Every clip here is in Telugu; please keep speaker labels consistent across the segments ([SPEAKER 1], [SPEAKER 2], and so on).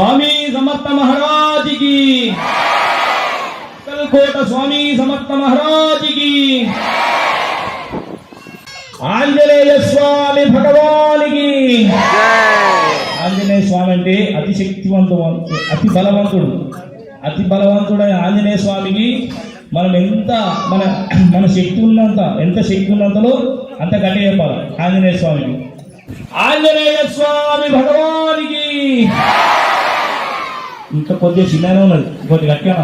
[SPEAKER 1] स्वामी समर्थ महाराज की, कलकोट स्वामी समर्थ महाराज की, आंजनेय स्वामी भगवान की। ఆంజనేయ స్వామి అంటే అతి శక్తివంతుడు, అతి బలవంతుడైన ఆంజనేయ స్వామికి మనం మన శక్తి ఉన్నంత, ఎంత శక్తి ఉన్నంతలో అంత గట్టి చెప్పాలి ఆంజనేయ స్వామికి। ఆంజనేయ స్వామి భగవానికి ఇంకా కొద్దిగా చిన్ననే ఉన్నది, కొద్దిగా గట్టిగా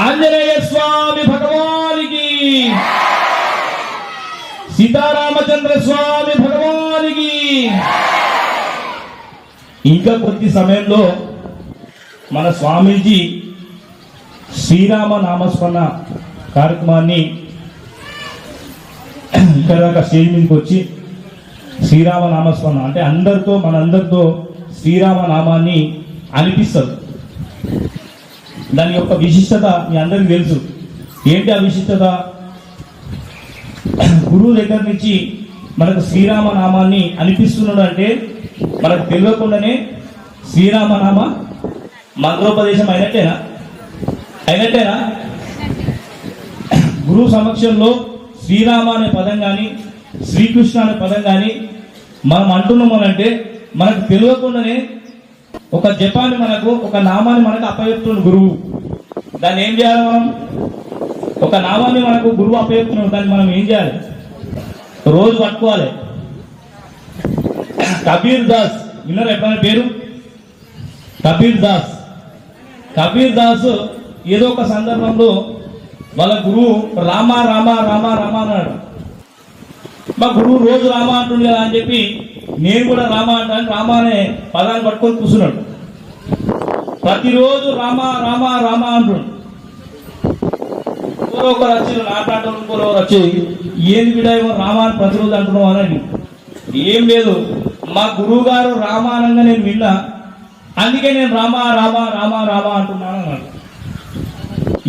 [SPEAKER 1] ఆంజనేయ స్వామి భగవానికి, సీతారామచంద్ర స్వామి భగవానికి। ఇంకా కొద్ది సమయంలో మన స్వామీజీ శ్రీరామ నామస్మరణ కార్యక్రమాన్ని ఇక్కడ దాకా స్టేజ్ మీదకి వచ్చి శ్రీరామ నామస్మరణ అంటే మనందరితో శ్రీరామ నామాన్ని అనిపిస్తారు। దాని యొక్క విశిష్టత మీ అందరికీ తెలుసు। ఏంటి ఆ విశిష్టత? గురువు దగ్గర నుంచి మనకు శ్రీరామ నామాన్ని అనిపిస్తున్నాడు అంటే మనకు తెలియకుండానే శ్రీరామనామ మంత్రోపదేశం అయినట్టేనా? గురువు సమక్షంలో శ్రీరామ అనే పదం కానీ శ్రీకృష్ణ అనే పదం కానీ మనం అంటున్నామనంటే మనకు తెలియకుండానే ఒక జపాన్ని ఒక నామాన్ని మనకు అప్పచెప్తున్నాడు గురువు। దాన్ని ఏం చేయాలి మనం? ఒక నామాన్ని మనకు గురువు అప్పచెప్తున్నాడు, దాన్ని మనం ఏం చేయాలి? రోజు పట్టుకోవాలి। కబీర్ దాస్ విన్నారు ఎప్పుడైనా పేరు? కబీర్ దాస్ ఏదో ఒక సందర్భంలో వాళ్ళ గురువు రామ రామ రామ రామ అన్నాడు। మా గురువు రోజు రామ అంటుండే కదా అని చెప్పి నేను కూడా రామ అంటాను, రామ అనే పదాన్ని పట్టుకొని కూర్చున్నాడు। ప్రతిరోజు రామ రామ రామ అంటుండు। ఒకరు వచ్చి నాటాడరు వచ్చి ఏంది బిడ్డ రామ అని ప్రతిరోజు అంటున్నావు అని। ఏం లేదు, మా గురువు గారు రామానంగా నేను విన్నా, అందుకే నేను రామ రామ రామ రామ అంటున్నాను అన్నాడు।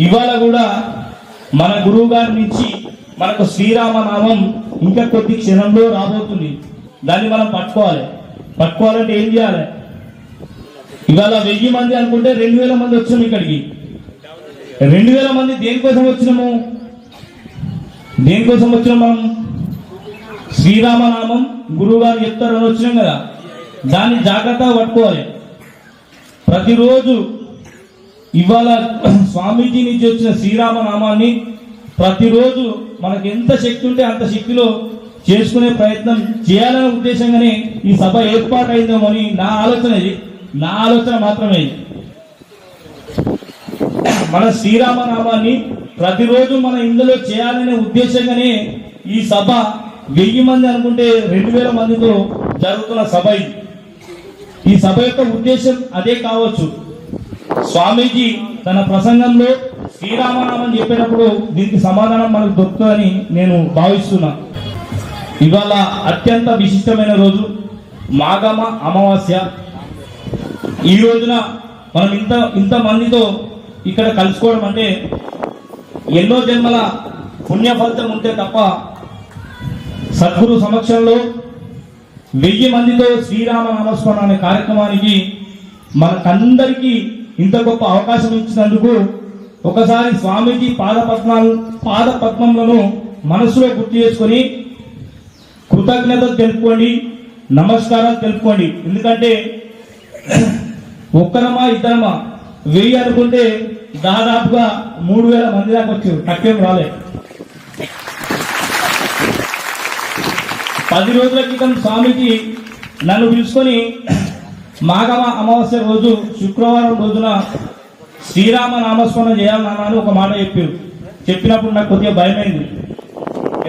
[SPEAKER 1] ఇవాళ కూడా మన గురువు గారి నుంచి మనకు శ్రీరామనామం ఇంకా కొద్ది క్షణంలో రాబోతుంది, దాన్ని మనం పట్టుకోవాలంటే ఏం చేయాలి? ఇవాళ 1000 మంది అనుకుంటే 2000 మంది వచ్చాము ఇక్కడికి। 2000 మంది దేనికోసం వచ్చినాము మనం? శ్రీరామనామం గురువు గారు చెప్తారని వచ్చినాం కదా, దాన్ని జాగ్రత్తగా పట్టుకోవాలి। ప్రతిరోజు ఇవాళ స్వామీజీ నుంచి వచ్చిన శ్రీరామనామాన్ని ప్రతిరోజు మనకు ఎంత శక్తి ఉంటే అంత శక్తిలో చేసుకునే ప్రయత్నం చేయాలనే ఉద్దేశంగానే ఈ సభ ఏర్పాటైందేమో అని నా ఆలోచన మాత్రమే। మన శ్రీరామనామాన్ని ప్రతిరోజు మన ఇందులో చేయాలనే ఉద్దేశంగానే ఈ సభ 1000 మంది అనుకుంటే 2000 మందితో జరుగుతున్న సభ ఇది। ఈ సభ యొక్క ఉద్దేశం అదే కావచ్చు। స్వామీజీ తన ప్రసంగంలో శ్రీరామనామం చెప్పేటప్పుడు దీనికి సమాధానం మనకు దొరుకుతుందని నేను భావిస్తున్నా। ఇవాళ అత్యంత విశిష్టమైన రోజు మాఘమ అమావాస్య। ఈ రోజున మనం ఇంత మందితో ఇక్కడ కలుసుకోవడం అంటే ఎన్నో జన్మల పుణ్య ఫలితం ఉంటే తప్ప సద్గురు సమక్షంలో 1000 మందితో శ్రీరామ నామస్మరణ అనే కార్యక్రమానికి మనకందరికీ ఇంత గొప్ప అవకాశం ఇచ్చినందుకు ఒకసారి స్వామీజీ పాదపద్మములను మనసులో గుర్తు చేసుకొని కృతజ్ఞతలు తెలుపుకోండి, నమస్కారాలు తెలుపుకోండి। ఎందుకంటే ఒక్కరమా ఇద్దరమా 1000 అనుకుంటే దాదాపుగా 3000 మంది దాకా వచ్చారు, తక్కువేం రాలే। 10 రోజుల క్రితం స్వామీజీ నన్ను పిలుచుకొని మాఘమ అమావాస్య రోజు శుక్రవారం రోజున శ్రీరామ నామస్మరణ చేయాలని ఒక మాట చెప్పినప్పుడు నాకు కొద్దిగా భయమైంది।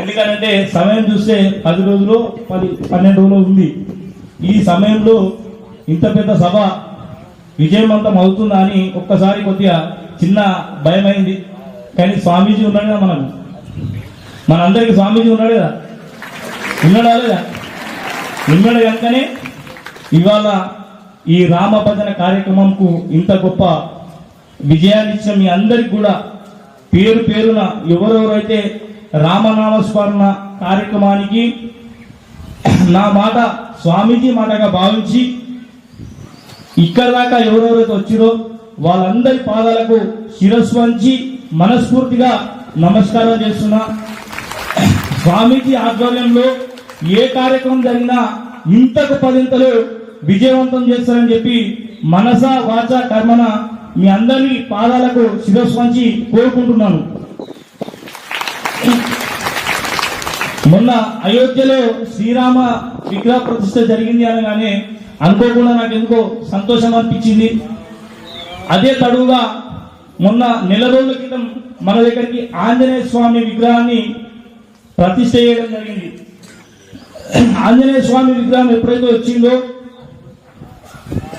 [SPEAKER 1] ఎందుకంటే సమయం చూస్తే 10 రోజులు 12 రోజులు ఉంది। ఈ సమయంలో ఇంత పెద్ద సభ విజయవంతం అవుతుందా అని ఒక్కసారి కొద్దిగా చిన్న భయమైంది। కానీ స్వామీజీ ఉన్నాడు కదా, మనందరికి స్వామీజీ ఉన్నాడు కదా, ఉన్నాడు కనుకనే ఇవాళ ఈ రామ భజన కార్యక్రమంకు ఇంత గొప్ప విజయాన్ని ఇచ్చిన మీ అందరికి కూడా పేరు పేరున ఎవరెవరైతే రామనామస్మరణ కార్యక్రమానికి నా మాట స్వామీజీ మాటగా భావించి ఇక్కడ దాకా ఎవరెవరైతే వచ్చిరో వాళ్ళందరి పాదాలకు శిరస్సు వంచి మనస్ఫూర్తిగా నమస్కారం చేస్తున్నా. స్వామీజీ ఆధ్వర్యంలో ఏ కార్యక్రమం జరిగినా ఇంతకు పదింతలు విజయవంతం చేస్తారని చెప్పి మనస వాచ కర్మన మీ అందరి పాదాలకు శిరస్సు వంచి కోరుకుంటున్నాను. మొన్న అయోధ్యలో శ్రీరామ విగ్రహ ప్రతిష్ఠ జరిగింది అనగానే అనుకోకుండా నాకు ఎందుకో సంతోషం అనిపించింది. అదే తడువుగా మొన్న నెల రోజుల క్రితం మన దగ్గరికి ఆంజనేయ స్వామి విగ్రహాన్ని ప్రతిష్ఠ చేయడం జరిగింది. ఆంజనేయ స్వామి విగ్రహం ఎప్పుడైతే వచ్చిందో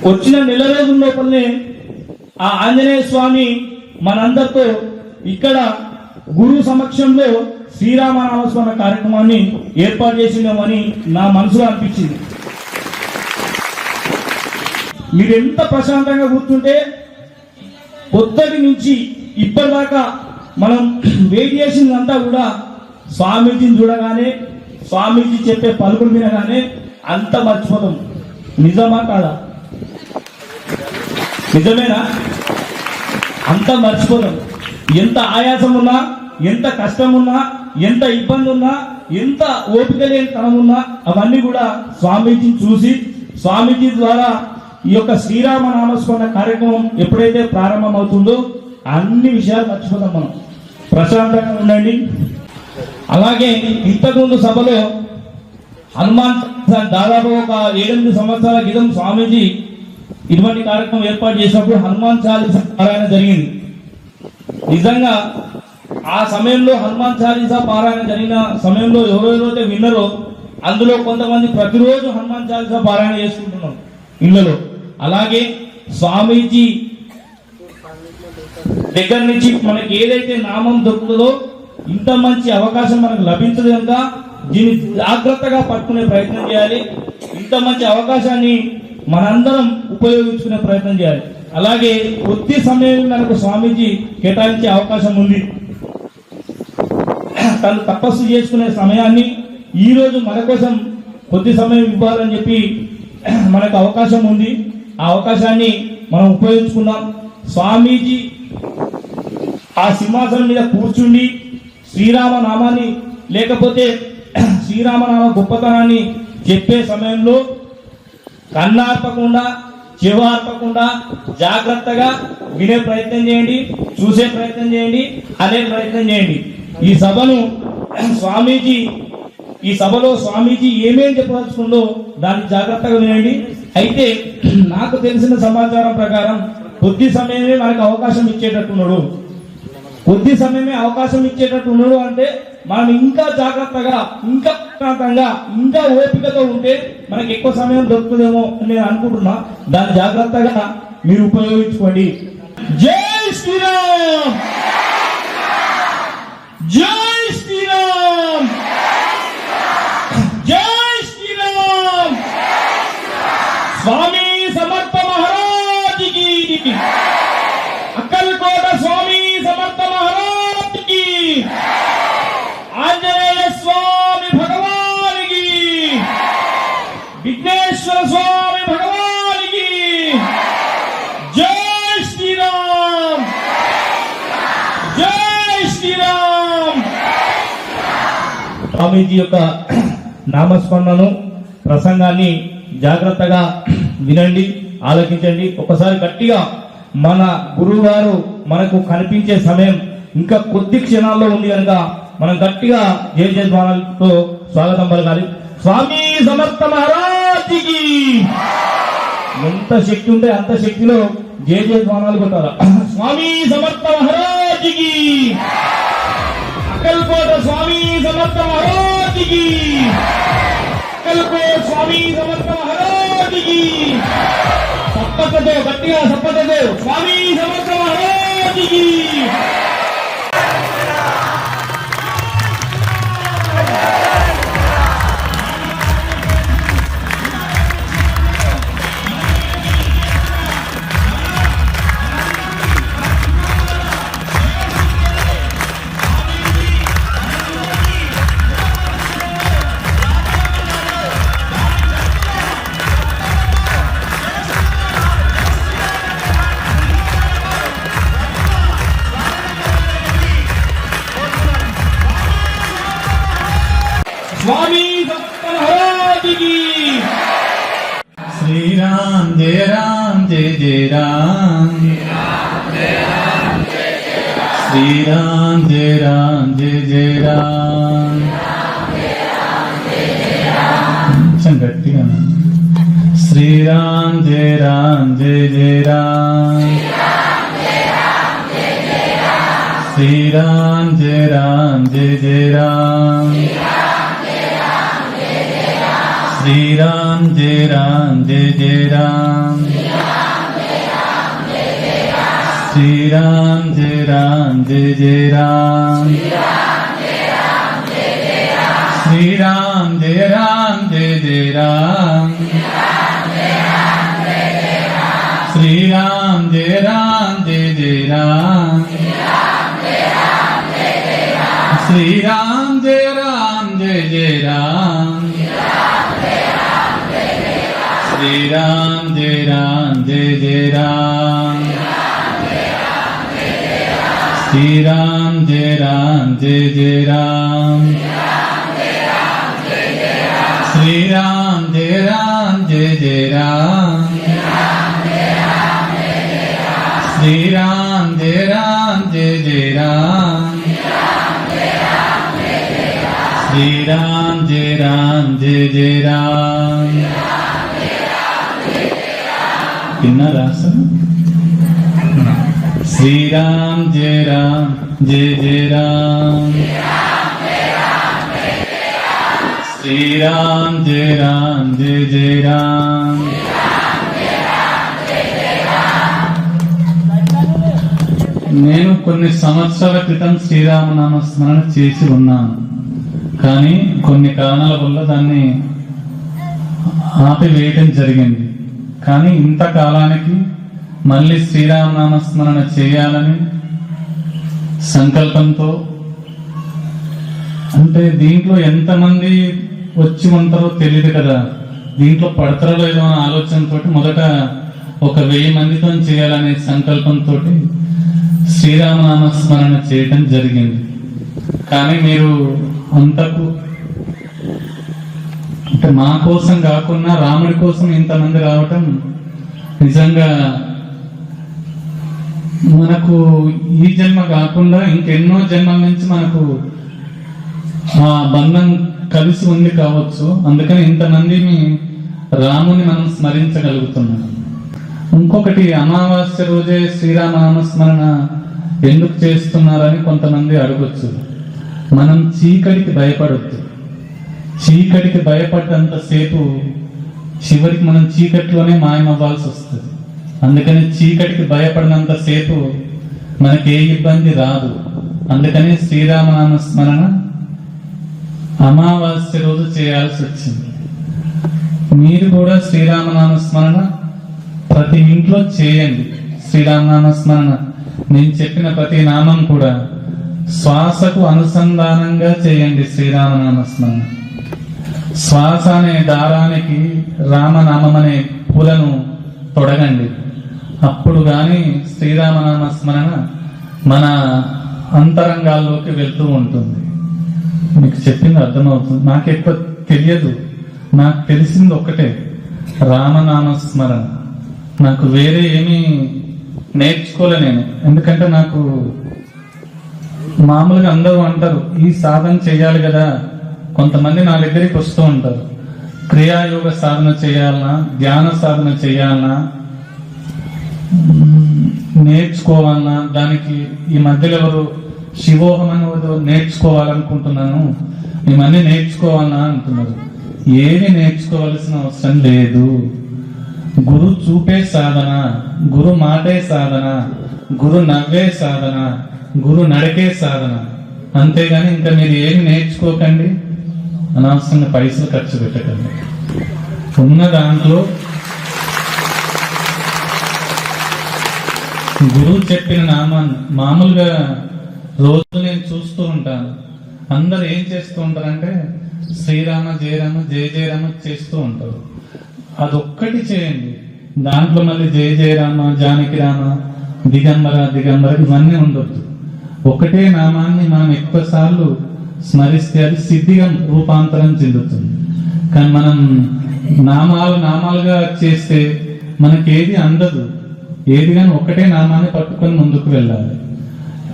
[SPEAKER 1] వచ్చిన నెల రోజుల లోపలనే ఆ ఆంజనేయ స్వామి మనందరితో ఇక్కడ గురువు సమక్షంలో శ్రీరామ నామస్మరణ కార్యక్రమాన్ని ఏర్పాటు చేసిందేమని నా మనసులో అనిపించింది. మీరు ఎంత ప్రశాంతంగా కూర్చుంటే పొద్దుటి నుంచి ఇప్పటిదాకా మనం వెయిట్ చేసిందంతా కూడా స్వామీజీని చూడగానే స్వామీజీ చెప్పే పలుకులు వినగానే అంత మర్చిపోతాం. నిజమా కాదా? నిజమేనా? అంత మర్చిపోతాం. ఎంత ఆయాసం ఉన్నా, ఎంత కష్టం ఉన్నా, ఎంత ఇబ్బంది ఉన్నా, ఎంత ఓపిక లేని తనం ఉన్నా అవన్నీ కూడా స్వామీజీని చూసి స్వామీజీ ద్వారా ఈ యొక్క శ్రీరామ నామస్మరణ కార్యక్రమం ఎప్పుడైతే ప్రారంభమవుతుందో అన్ని విషయాలు మర్చిపోతాం. మనం ప్రశాంతంగా ఉండండి. అలాగే ఇంతకుముందు సభలో హనుమాన్ దాదాపు ఒక 7-8 సంవత్సరాల క్రితం స్వామీజీ ఇటువంటి కార్యక్రమం ఏర్పాటు చేసినప్పుడు హనుమాన్ చాలీసా పారాయణ జరిగింది. నిజంగా ఆ సమయంలో హనుమాన్ చాలీసా పారాయణ జరిగిన సమయంలో ఎవరెవరైతే విన్నారో అందులో కొంతమంది ప్రతిరోజు హనుమాన్ చాలీసా పారాయణ చేసుకుంటున్నాం ఇళ్లలో. అలాగే స్వామీజీ దగ్గర నుంచి మనకి ఏదైతే నామం దొరుకుతుందో ఇంత మంచి అవకాశం మనకు లభించదు కనుక దీన్ని జాగ్రత్తగా పట్టుకునే ప్రయత్నం చేయాలి. ఇంత మంచి అవకాశాన్ని మనందరం ఉపయోగించుకునే ప్రయత్నం చేయాలి. అలాగే కొద్ది సమయం మనకు స్వామీజీ కేటాయించే అవకాశం ఉంది. తను తపస్సు చేసుకునే సమయాన్ని ఈ రోజు మన కోసం కొద్ది సమయం ఇవ్వాలని చెప్పి మనకు అవకాశం ఉంది. ఆ అవకాశాన్ని మనం ఉపయోగించుకున్నాం. స్వామీజీ ఆ సింహాసనం మీద కూర్చుండి శ్రీరామ నామాన్ని లేకపోతే శ్రీరామనామ గొప్పతనాన్ని చెప్పే సమయంలో కన్నార్పకుండా చెవార్పకుండా జాగ్రత్తగా వినే ప్రయత్నం చేయండి, చూసే ప్రయత్నం చేయండి, అనే ప్రయత్నం చేయండి. ఈ సభలో స్వామీజీ ఏమేం చెప్పదలుచుకుందో దాన్ని జాగ్రత్తగా వినండి. అయితే నాకు తెలిసిన సమాచారం ప్రకారం కొద్ది సమయమే మనకు అవకాశం ఇచ్చేటట్టున్నాడు. కొద్ది సమయమే అవకాశం ఇచ్చేటట్టున్నాడు అంటే మనం ఇంకా జాగ్రత్తగా, ఇంకా ప్రశాంతంగా, ఇంకా ఓపికతో ఉంటే మనకి ఎక్కువ సమయం దొరుకుతుందేమో అని నేను అనుకుంటున్నా. దాన్ని జాగ్రత్తగా మీరు ఉపయోగించుకోండి. జై శ్రీరామ్, జై శ్రీరామ్, జై శ్రీరామ్. స్వామి సమర్థ మహారాజ్కి, అక్కల్కోట స్వామి సమర్థ మహారాజ్కి, ఆంజనేయ స్వామి భగవానికి, విఘ్నేశ్వర స్వామి భగవానికి జై శ్రీరామ్, జై శ్రీరామ్. స్వామీజీ యొక్క నామస్మరణను ప్రసంగాన్ని జాగ్రత్తగా వినండి, ఆలోచించండి. ఒకసారి గట్టిగా మన గురువు గారు మనకు కనిపించే సమయం ఇంకా కొద్ది క్షణాల్లో ఉంది కనుక మనం గట్టిగా జయ జయధ్వానాలతో స్వాగతం పలకాలి. స్వామి సమర్థ మహారాజ్కి. ఎంత శక్తి ఉంటే అంత శక్తిలో జయ జయధ్వానాలు కొట్టాలి. స్వామి సమర్థ మహారాజ్కి, అక్కల్కోట స్వామి సమర్థ మహారాజ్కి, అక్కల్కోట స్వామి సమర్థ మహారాజ్కి. సప్పటతో గట్టిగా సప్పటతో స్వామి సమర్థ మహారాజ్కి. స్వామి సమర్థ మహారాజుకి.
[SPEAKER 2] శ్రీరామ్ జయ రామ్ జయ జయ రామ్, శ్రీరామ్ జయ రామ్ జయ జయ రామ్. కొంచెం గట్టిగా. శ్రీరామ్ జయ రామ్ జయ జయ రామ్, శ్రీరామ్ జయ రామ్ జయ జయ రామ్, శ్రీరామ్ జయ రామ్ జయ జయ రామ్, శ్రీరామ్ జయ రామ్ జయ జయ రామ్, శ్రీరామ్ జయ రామ్ జయ జయ రామ్, శ్రీరామ్ జయ రామ్ జయ జయ రామ్, శ్రీరామ్ జయ రామ్ జయ జయ రామ్, శ్రీరామ్ జయ రామ్ జయ జయ రామ్, శ్రీరామ్ జయ రామ్ జయ జయ రామ్, శ్రీరామ్ జయ రామ్ జయ జయ రామ్, శ్రీరామ్ జయ రామ్ జయ జయ రామ్, శ్రీరామ్ జయ రామ్ జయ జయ రామ్. విన్నారా అసలు? శ్రీరామ్ జయ రామ్ జయ జయ రామ్, శ్రీరామ్ జయ రామ్ జయ జయ రామ్. నేను కొన్ని సంవత్సరాల క్రితం శ్రీరామనామ స్మరణ చేసి ఉన్నాను, కానీ కొన్ని కారణాల వల్ల దాన్ని ఆపివేయటం జరిగింది. కానీ ఇంతకాలానికి మళ్ళీ శ్రీరామనామ స్మరణ చేయాలని సంకల్పంతో, అంటే దీంట్లో ఎంతమంది వచ్చి ఉంటారో తెలియదు కదా, దీంట్లో పడతారో లేదో అనే ఆలోచనతో మొదట ఒక 1000 మందితో చేయాలనే సంకల్పంతో శ్రీరామనామ స్మరణ చేయటం జరిగింది. కానీ మీరు అంతకు అంటే మా కోసం కాకుండా రాముడి కోసం ఇంతమంది రావటం నిజంగా మనకు ఈ జన్మ కాకుండా ఇంకెన్నో జన్మల నుంచి మనకు ఆ బంధం కలిసి ఉంది కావచ్చు. అందుకని ఇంతమందిని రాముని మనం స్మరించగలుగుతున్నాం. ఇంకొకటి, అమావాస్య రోజే శ్రీరామనామ స్మరణ ఎందుకు చేస్తున్నారని కొంతమంది అడగొచ్చు. మనం చీకటికి భయపడొద్దు. చీకటికి భయపడ్డంతసేపు చివరికి మనం చీకటిలోనే మాయమవ్వాల్సి వస్తుంది. అందుకని చీకటికి భయపడినంతసేపు మనకి ఏ ఇబ్బంది రాదు. అందుకని శ్రీరామనామ స్మరణ అమావాస్య రోజు చేయాల్సి వచ్చింది. మీరు కూడా శ్రీరామనామ స్మరణ ప్రతి ఇంట్లో చేయండి. శ్రీరామనామ స్మరణ నేను చెప్పిన ప్రతి నామం కూడా శ్వాసకు అనుసంధానంగా చేయండి. శ్రీరామనామ స్మరణ శ్వాస అనే దారానికి రామనామం అనే పూలను తొడగండి. అప్పుడు గాని శ్రీరామనామ స్మరణ మన అంతరంగాల్లోకి వెళ్తూ ఉంటుంది. మీకు చెప్పింది అర్థమవుతుంది. నాకు ఎక్కువ తెలియదు, నాకు తెలిసింది ఒక్కటే, రామనామ స్మరణ. నాకు వేరే ఏమీ నేర్చుకోలే నేను. ఎందుకంటే నాకు మామూలుగా అందరూ అంటారు ఈ సాధన చేయాలి కదా. కొంతమంది నా దగ్గరికి వస్తూ ఉంటారు, క్రియాయోగ సాధన చేయాలన్నా, ధ్యాన సాధన చేయాలన్నా, నేర్చుకోవాలన్నా, దానికి ఈ మధ్యలో ఎవరు శివోహం అని నేర్చుకోవాలనుకుంటున్నాను, మేమన్నీ నేర్చుకోవాలన్నా అంటున్నారు. ఏమి నేర్చుకోవాల్సిన అవసరం లేదు. గురు చూపే సాధన, గురు మాటే సాధన, గురు నవ్వే సాధన, గురు నడికే సాధన. అంతేగాని ఇంకా మీరు ఏమి నేర్చుకోకండి, అనవసరంగా పైసలు ఖర్చు పెట్టకండి. ఉన్న దాంట్లో గురువు చెప్పిన నామాన్ని మామూలుగా రోజు నేను చూస్తూ ఉంటాను. అందరు ఏం చేస్తూ ఉంటారంటే శ్రీరామ జయరామ జయ జయరామ చేస్తూ ఉంటారు. అదొక్కటి చేయండి. దాంట్లో మళ్ళీ జయ జయరామ, జానకి రామ, దిగంబర దిగంబర ఇవన్నీ ఉండొద్దు. ఒకటే నామాన్ని మనం ఎక్కువ సార్లు స్మరిస్తే అది సిద్ధిగా రూపాంతరం చెందుతుంది. కానీ మనం నామాలుగా చేస్తే మనకేది అందదు. ఏది కానీ ఒకటే నామాన్ని పట్టుకొని ముందుకు వెళ్ళాలి.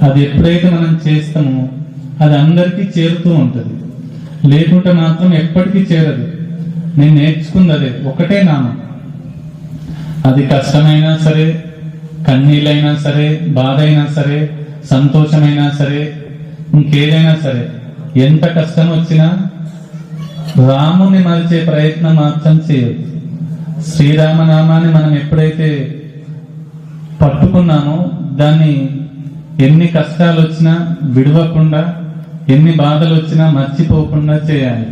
[SPEAKER 2] అది ఎప్పుడైతే మనం చేస్తామో అది అందరికీ చేరుతూ ఉంటుంది, లేకుంటే మాత్రం ఎప్పటికీ చేరదు. నేను నేర్చుకుంది అదే, ఒకటే నామం. అది కష్టమైనా సరే, కన్నీళ్ళైనా సరే, బాధ అయినా సరే, సంతోషమైనా సరే, ఇంకేదైనా సరే, ఎంత కష్టం వచ్చినా రాముని మలిచే ప్రయత్నం మాత్రం చేయొద్దు. శ్రీరామనామాన్ని మనం ఎప్పుడైతే పట్టుకున్నామో దాన్ని ఎన్ని కష్టాలు వచ్చినా విడవకుండా, ఎన్ని బాధలు వచ్చినా మర్చిపోకుండా చేయాలి.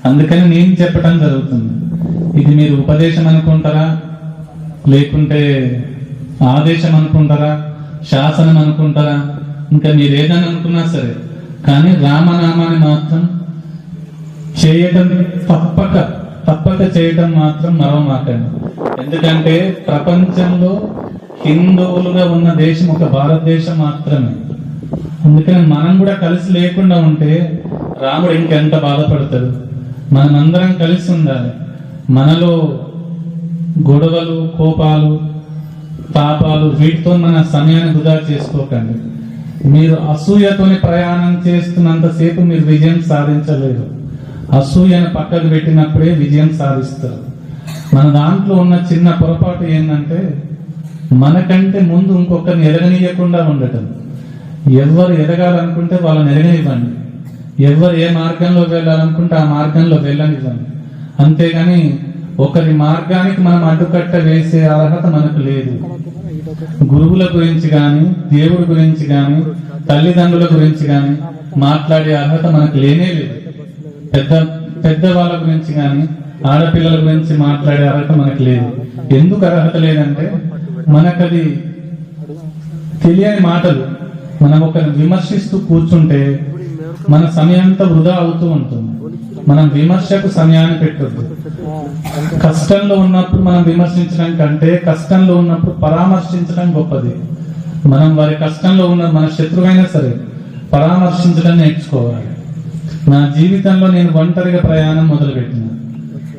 [SPEAKER 2] అందుకని నేను చెప్పడం జరుగుతుంది. ఇది మీరు ఉపదేశం అనుకుంటారా, లేకుంటే ఆదేశం అనుకుంటారా, శాసనం అనుకుంటారా, ఇంకా మీరు ఏదని అనుకున్నా సరే, కానీ రామనామాన్ని మాత్రం చేయటం తప్పక చేయటం మాత్రం మరవమాకండి. ఎందుకంటే ప్రపంచంలో హిందువులుగా ఉన్న దేశం ఒక భారతదేశం మాత్రమే. అందుకని మనం కూడా కలిసి లేకుండా ఉంటే రాముడు ఇంకెంత బాధపడతాడు. మనమందరం కలిసి ఉండాలి. మనలో గొడవలు, కోపాలు, తాపాలు, వీటితో మన సమయాన్ని వృధా చేసుకోకండి. మీరు అసూయతోని ప్రయాణం చేస్తున్నంతసేపు మీరు విజయం సాధించలేరు. అసూయను పక్కకు పెట్టినప్పుడే విజయం సాధిస్తారు. మన దాంట్లో ఉన్న చిన్న పొరపాటు ఏంటంటే మనకంటే ముందు ఇంకొకరిని ఎదగనీయకుండా ఉండటం. ఎవరు ఎదగాలనుకుంటే వాళ్ళని ఎదగనివ్వండి. ఎవరు ఏ మార్గంలో వెళ్ళాలనుకుంటే ఆ మార్గంలో వెళ్ళనివ్వండి. అంతేగాని ఒకరి మార్గానికి మనం అడ్డుకట్ట వేసే అర్హత మనకు లేదు. గురువుల గురించి కానీ, దేవుడి గురించి కానీ, తల్లిదండ్రుల గురించి కానీ మాట్లాడే అర్హత మనకు లేనే లేదు. పెద్ద వాళ్ళ గురించి కానీ, ఆడపిల్లల గురించి మాట్లాడే అర్హత మనకు లేదు. ఎందుకు అర్హత లేదంటే మనకది తెలియని మాటలు. మనం ఒకరిని విమర్శిస్తూ కూర్చుంటే మన సమయంతో వృధా అవుతూ ఉంటుంది. మనం విమర్శకు సమయాన్ని పెట్టొద్దు. కష్టంలో ఉన్నప్పుడు మనం విమర్శించడం కంటే కష్టంలో ఉన్నప్పుడు పరామర్శించడం గొప్పది. మనం వారి కష్టంలో ఉన్న మన శత్రువైనా సరే పరామర్శించడం నేర్చుకోవాలి. నా జీవితంలో నేను ఒంటరిగా ప్రయాణం మొదలుపెట్టిన.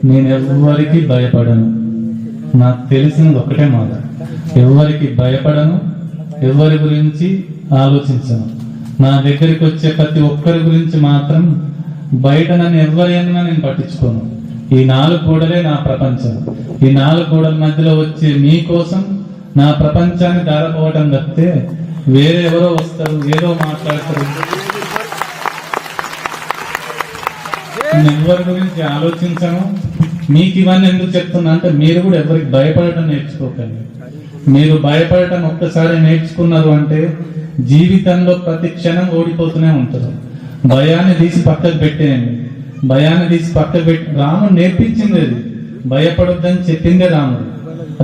[SPEAKER 2] నేను ఎవరికి భయపడను. నాకు తెలిసినది ఒకటే మాట, ఎవరికి భయపడను, ఎవరి గురించి ఆలోచించను. నా దగ్గరికి వచ్చే ప్రతి ఒక్కరి గురించి మాత్రం బయట నన్ను ఎవరైనా నేను పట్టించుకోను. ఈ 4 గోడలే నా ప్రపంచం. ఈ 4 గోడల మధ్యలో వచ్చే మీకోసం నా ప్రపంచాన్ని దారపోవటం తప్పితే వేరే ఎవరో వస్తారు, ఏదో మాట్లాడతారు. నేను ఎవరి గురించి ఆలోచించను. మీకు ఇవన్నీ ఎందుకు చెప్తున్నా అంటే మీరు కూడా ఎవరికి భయపడటం నేర్చుకోకండి. మీరు భయపడటం ఒక్కసారి నేర్చుకున్నారు అంటే జీవితంలో ప్రతి క్షణం ఓడిపోతూనే ఉంటారు. భయాన్ని తీసి పక్కకు పెట్టేయండి. భయాన్ని తీసి పక్కకు పెట్టి రాముడు నేర్పించింది అది. భయపడొద్దని చెప్పిందే రాముడు.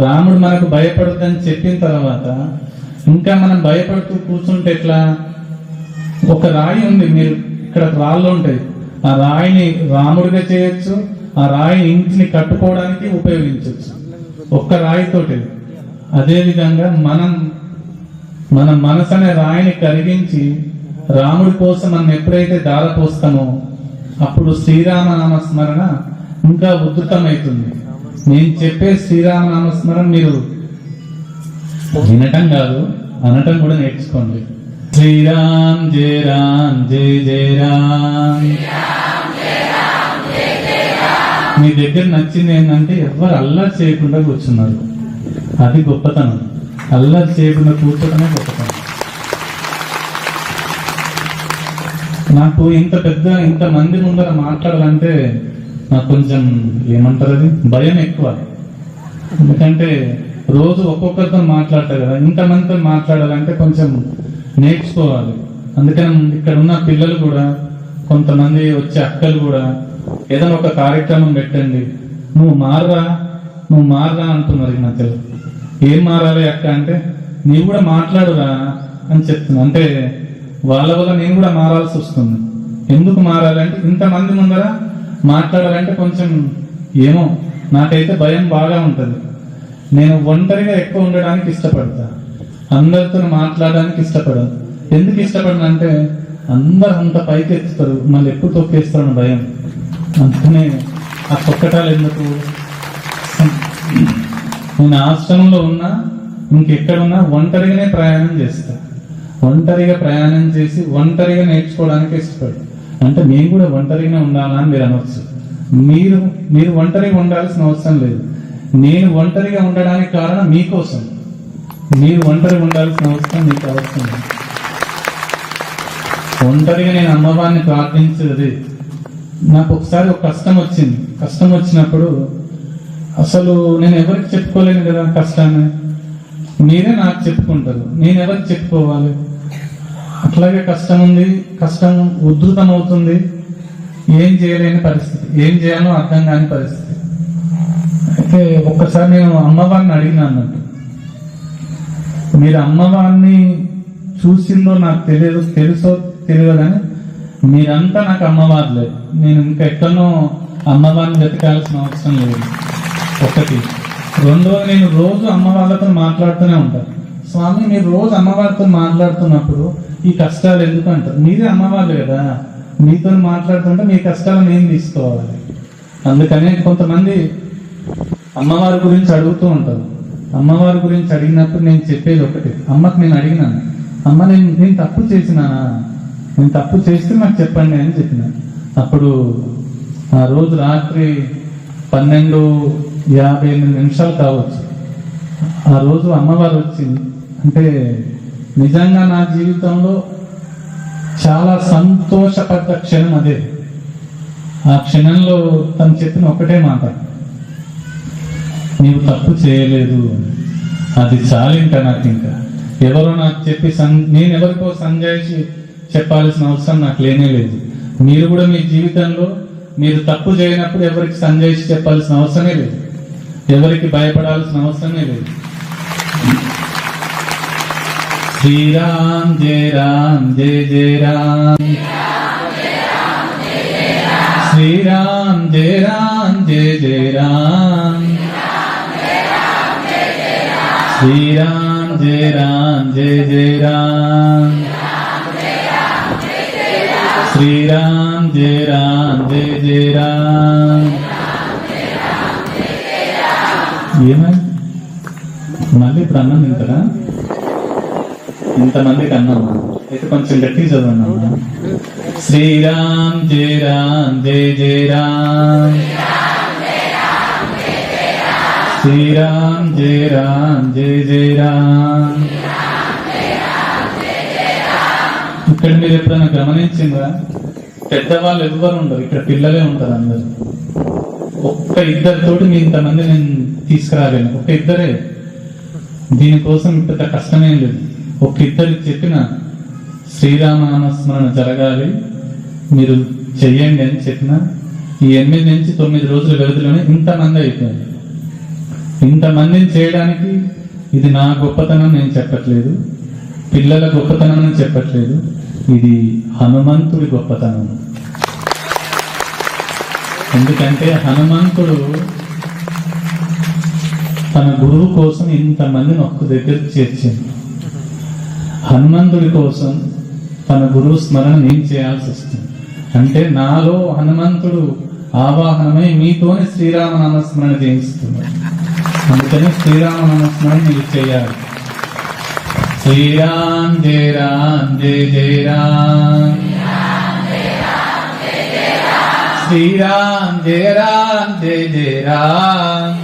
[SPEAKER 2] రాముడు మనకు భయపడొద్దని చెప్పిన తర్వాత ఇంకా మనం భయపడుతూ కూర్చుంటే ఎట్లా? ఒక రాయి ఉంది, మీరు ఇక్కడ రాళ్ళు ఉంటాయి. ఆ రాయిని రాముడిగా చేయొచ్చు, ఆ రాయి ఇంటిని కట్టుకోవడానికి ఉపయోగించవచ్చు ఒక్క రాయితోటి. అదేవిధంగా మన మనసు అనే రాయిని కరిగించి రాముడి కోసం మనం ఎప్పుడైతే దారపోస్తామో అప్పుడు శ్రీరామనామ స్మరణ ఇంకా ఉద్ధృతమవుతుంది. నేను చెప్పే శ్రీరామనామ స్మరణ మీరు వినటం కాదు, అనటం కూడా నేర్చుకోండి. శ్రీరామ్ జయ రామ్ జయ జయ రామ్. మీ దగ్గర నచ్చింది ఏంటంటే ఎవరు అల్లరి చేయకుండా కూర్చున్నారు. అది గొప్పతనం. అల్లరి చేయకుండా కూర్చోటమే గొప్పతనం. నాకు ఇంత మంది ముందర మాట్లాడాలంటే నాకు కొంచెం ఏమంటారు, అది భయం ఎక్కువ. ఎందుకంటే రోజు ఒక్కొక్కరితో మాట్లాడతారు కదా, ఇంతమందితో మాట్లాడాలంటే కొంచెం నేర్చుకోవాలి. అందుకని ఇక్కడ ఉన్న పిల్లలు కూడా, కొంతమంది వచ్చే అక్కలు కూడా ఏదైనా ఒక కార్యక్రమం పెట్టండి, నువ్వు మారరా అంటున్నారు. ఈ మధ్యలో ఏం మారాలి అక్క అంటే నీవు కూడా మాట్లాడురా అని చెప్తున్నా. అంటే వాళ్ళ వల్ల నేను కూడా మారాల్సి వస్తుంది. ఎందుకు మారాలి అంటే ఇంతమంది ముందర మాట్లాడాలంటే కొంచెం ఏమో నాకైతే భయం బాగా ఉంటుంది. నేను ఒంటరిగా ఎక్కువ ఉండడానికి ఇష్టపడతా, అందరితో మాట్లాడడానికి ఇష్టపడను. ఎందుకు ఇష్టపడను అంటే అందరు అంత పైకి ఎత్తుతారు, మళ్ళీ ఎప్పుడు తొక్కేస్తారని భయం. అందుకనే ఆ తొక్కటాలు ఎందుకు. నేను ఆశ్రమంలో ఉన్నా ఇంకెక్కడున్నా ఒంటరిగానే ప్రయాణం చేస్తా. ఒంటరిగా ప్రయాణం చేసి ఒంటరిగా నేర్చుకోవడానికి ఇష్టపడు. అంటే మేము కూడా ఒంటరిగానే ఉండాలా అని మీరు అనవచ్చు. మీరు ఒంటరిగా ఉండాల్సిన అవసరం లేదు. నేను ఒంటరిగా ఉండడానికి కారణం మీకోసం. మీరు ఒంటరిగా ఉండాల్సిన అవసరం మీకు అవసరం లేదు. ఒంటరిగా నేను అమ్మవారిని ప్రార్థించేది. నాకు ఒకసారి ఒక కష్టం వచ్చినప్పుడు అసలు నేను ఎవరికి చెప్పుకోలేను కదా కష్టాన్ని. మీరే నాకు చెప్పుకుంటారు, నేను ఎవరికి చెప్పుకోవాలి. అట్లాగే కష్టం ఉధృతం అవుతుంది. ఏం చేయలేని పరిస్థితి, ఏం చేయాలో అర్థం కాని పరిస్థితి. అయితే ఒక్కసారి నేను అమ్మవారిని అడిగినా అన్నట్టు. మీరు అమ్మవారిని చూసిందో నాకు తెలుసో తెలియదు కానీ మీరంతా నాకు అమ్మవారులే. నేను ఇంకా ఎక్కడనో అమ్మవారిని వెతకాల్సిన అవసరం లేదు. ఒకటి. రెండోది, నేను రోజు అమ్మవారితో మాట్లాడుతూనే ఉంటాను. స్వామి మీరు రోజు అమ్మవారితో మాట్లాడుతున్నప్పుడు ఈ కష్టాలు ఎందుకు అంటారు? మీరే అమ్మవారు కదా, మీతో మాట్లాడుతుంటే మీ కష్టాలు నేను తీసుకోవాలి. అందుకనే కొంతమంది అమ్మవారి గురించి అడుగుతూ ఉంటారు. అమ్మవారి గురించి అడిగినప్పుడు నేను చెప్పేది ఒకటి. అమ్మకి నేను అడిగినాను, అమ్మ నేను తప్పు చేసినానా, నేను తప్పు చేస్తే నాకు చెప్పండి అని చెప్పిన. అప్పుడు ఆ రోజు రాత్రి 12:58 కావచ్చు. ఆ రోజు అమ్మవారు వచ్చింది. అంటే నిజంగా నా జీవితంలో చాలా సంతోషపడ్డ క్షణం అదే. ఆ క్షణంలో తను చెప్పిన ఒకటే మాట, నీవు తప్పు చేయలేదు, అది చాలు. ఇంకా నాకు ఇంకా ఎవరో నాకు చెప్పి నేను ఎవరికో సంజాయిషి చెప్పాల్సిన అవసరం నాకు లేనే లేదు. మీరు కూడా మీ జీవితంలో మీరు తప్పు చేయనప్పుడు ఎవరికి సంజాయిషి చెప్పాల్సిన అవసరమే లేదు, ఎవరికి భయపడాల్సిన అవసరమే లేదు. శ్రీరామ్ జయ రామ్ జయ జయ రామ్, శ్రీరామ్ జయ రామ్ జయ జయ రామ్, శ్రీరామ్ జయ రామ్ జయ జయ రామ్, శ్రీరామ్ జయ రామ్ జయ జయ రామ్. ఏమైంది మళ్ళీ ఇప్పుడు అన్నం తింటారా? ఇంతమందికి అన్నామా? అయితే కొంచెం గట్టి చదవన్నా. శ్రీరామ్ జయ రామ్ జయ జయ రామ్, శ్రీరామ్ జయ రామ్ జయ జయ రామ్. ఇక్కడ మీరు ఎప్పుడైనా గమనించిందా? పెద్దవాళ్ళు ఎవ్వరు ఉండరు, ఇక్కడ పిల్లలే ఉంటారు అందరు. ఒక్క ఇద్దరితోటి మీ ఇంతమంది నేను తీసుకురాలేను. ఒక్క ఇద్దరే. దీనికోసం పెద్ద కష్టమేం లేదు. ఒక్క ఇద్దరికి చెప్పిన శ్రీరామనామస్మరణ జరగాలి, మీరు చెయ్యండి అని చెప్పిన ఈ 8 నుంచి 9 రోజుల వ్యవధిలోనే ఇంతమంది అయిపోయింది. ఇంతమందిని చేయడానికి ఇది నా గొప్పతనం నేను చెప్పట్లేదు, పిల్లల గొప్పతనం అని చెప్పట్లేదు, ఇది హనుమంతుడి గొప్పతనం. ఎందుకంటే హనుమంతుడు తన గురువు కోసం ఇంతమందిని ఒక్క దగ్గరికి చేర్చింది. హనుమంతుడి కోసం తన గురువు స్మరణ నేను చేయాల్సి వస్తుంది. అంటే నాలో హనుమంతుడు ఆవాహనమై మీతోనే శ్రీరామనామస్మరణ చేయిస్తున్నాడు. అందుకని శ్రీరామనామస్మరణ మీరు చేయాలి. శ్రీరామ్ జయ రామ్ జయ జయ రామ్, శ్రీరామ్ జయ రామ్ జయ జయ రామ్,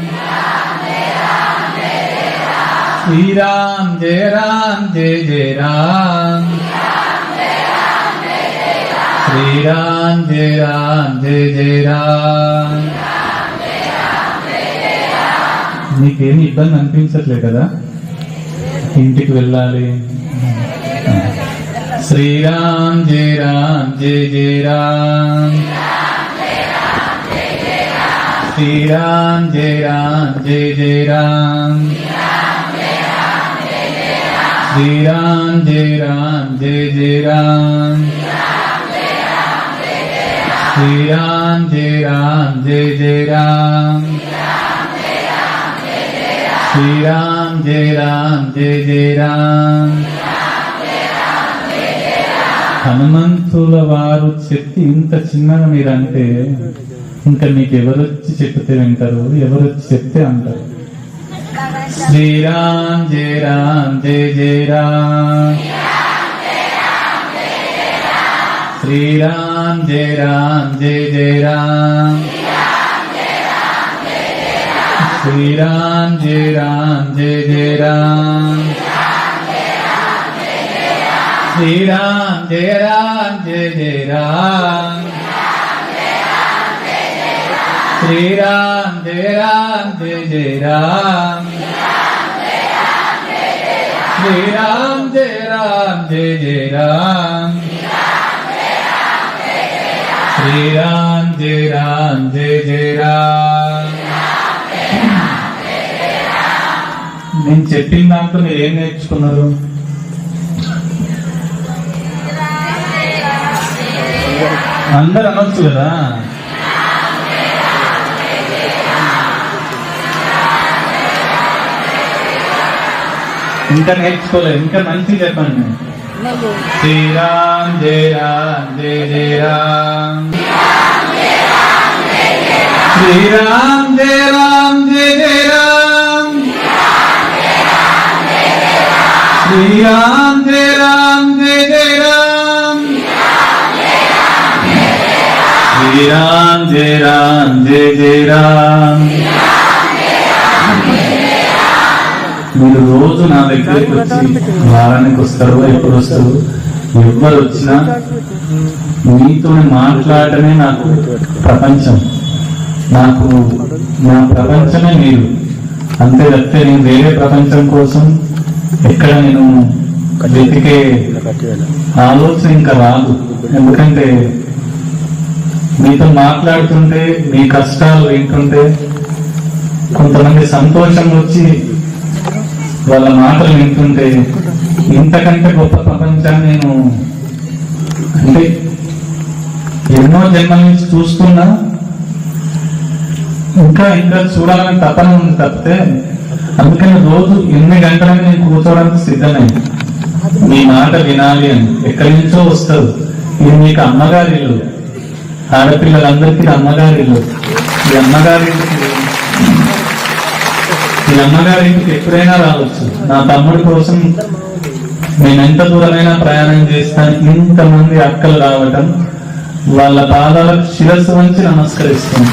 [SPEAKER 2] శ్రీరామ్ జయ రామ్ జయ జయ రామ్, శ్రీరామ్ జయ రామ్ జయ జయ రామ్. నీకేమి ఇబ్బంది అనిపించట్లే కదా? ఇంటికి వెళ్ళాలి. శ్రీరామ్ జయ రామ్ జయ జయ రామ్, శ్రీరామ్ జయ రామ్ జయ జయ రామ్, శ్రీరామ్ జయ రామ్ జయ జయ రామ్, శ్రీరామ్ జయ రామ్ జయ జయ రామ్, శ్రీరామ్ జయ రామ్ జయ జయ రామ్, హనుమంతుల వారు చెప్పి ఇంత చిన్నగా మీరంటే ఇంకా మీకు ఎవరొచ్చి చెప్తే వింటారు, ఎవరొచ్చి చెప్తే అంటారు. శ్రీరామ్ జయ రామ్ జయ జయ రామ్, శ్రీరామ్ జయ రామ్ జయ జయ రామ్, శ్రీరామ్ జయ రామ్ జయ జయ రామ్, శ్రీరామ్ జయ రామ్ జయ జయ రామ్, శ్రీరామ్ జయ రామ్ జయ జయ రామ్, శ్రీరామ్ జయ రామ్ జయ జయ రామ్, శ్రీరామ్ జయ రామ్ జయ జయ రామ్. నేను చెప్పిన దాంట్లో మీరు ఏం నేర్చుకున్నారు? అందరు అనొచ్చు కదా. ఇంకా నేర్చుకోలేదు, ఇంకా మంచిగా చెప్పండి. శ్రీరామ్ జయ రామ్ జయ జయ రామ్, శ్రీరామ్ జయ రామ్ జయ జయ రామ్, శ్రీరామ్ జయ రామ్ జయ జయ రామ్, శ్రీరామ్ జయ రామ్ జయ జయ రామ్. మీరు రోజు నా దగ్గరికి వచ్చి వారానికి వస్తారు, ఎప్పుడు వస్తారు, ఎవరు వచ్చినా మీతో మాట్లాడటమే నాకు ప్రపంచం, నాకు నా ప్రపంచమే మీరు. అంతే తప్పితే నేను వేరే ప్రపంచం కోసం ఎక్కడ నేను వెతికే ఆలోచన ఇంకా రాదు. ఎందుకంటే మీతో మాట్లాడుతుంటే, మీ కష్టాలు వింటుంటే కొంతమంది సంతోషం వచ్చి వాళ్ళ మాటలు వింటుంటే ఇంతకంటే గొప్ప ప్రపంచాన్ని నేను అంటే ఎన్నో జన్మల నుంచి చూస్తున్నా, ఇంకా ఇంకా చూడాలని తపన ఉంది తప్పితే. అందుకని రోజు 8 గంటలకు నేను కూర్చోవడానికి సిద్ధమైంది, మీ మాట వినాలి అని. ఎక్కడి నుంచో వస్తారు. ఇది మీకు అమ్మగారి ఇల్లు, ఆడపిల్లలందరికీ అమ్మగారి ఇల్లు. ఈ అమ్మగారింటికి ఎప్పుడైనా రావచ్చు. నా తమ్ముడి కోసం నేను ఎంత దూరమైనా ప్రయాణం చేస్తాను. ఇంతమంది అక్కలు రావటం, వాళ్ళ పాదాలకు శిరస్సు వంచి నమస్కరిస్తాను.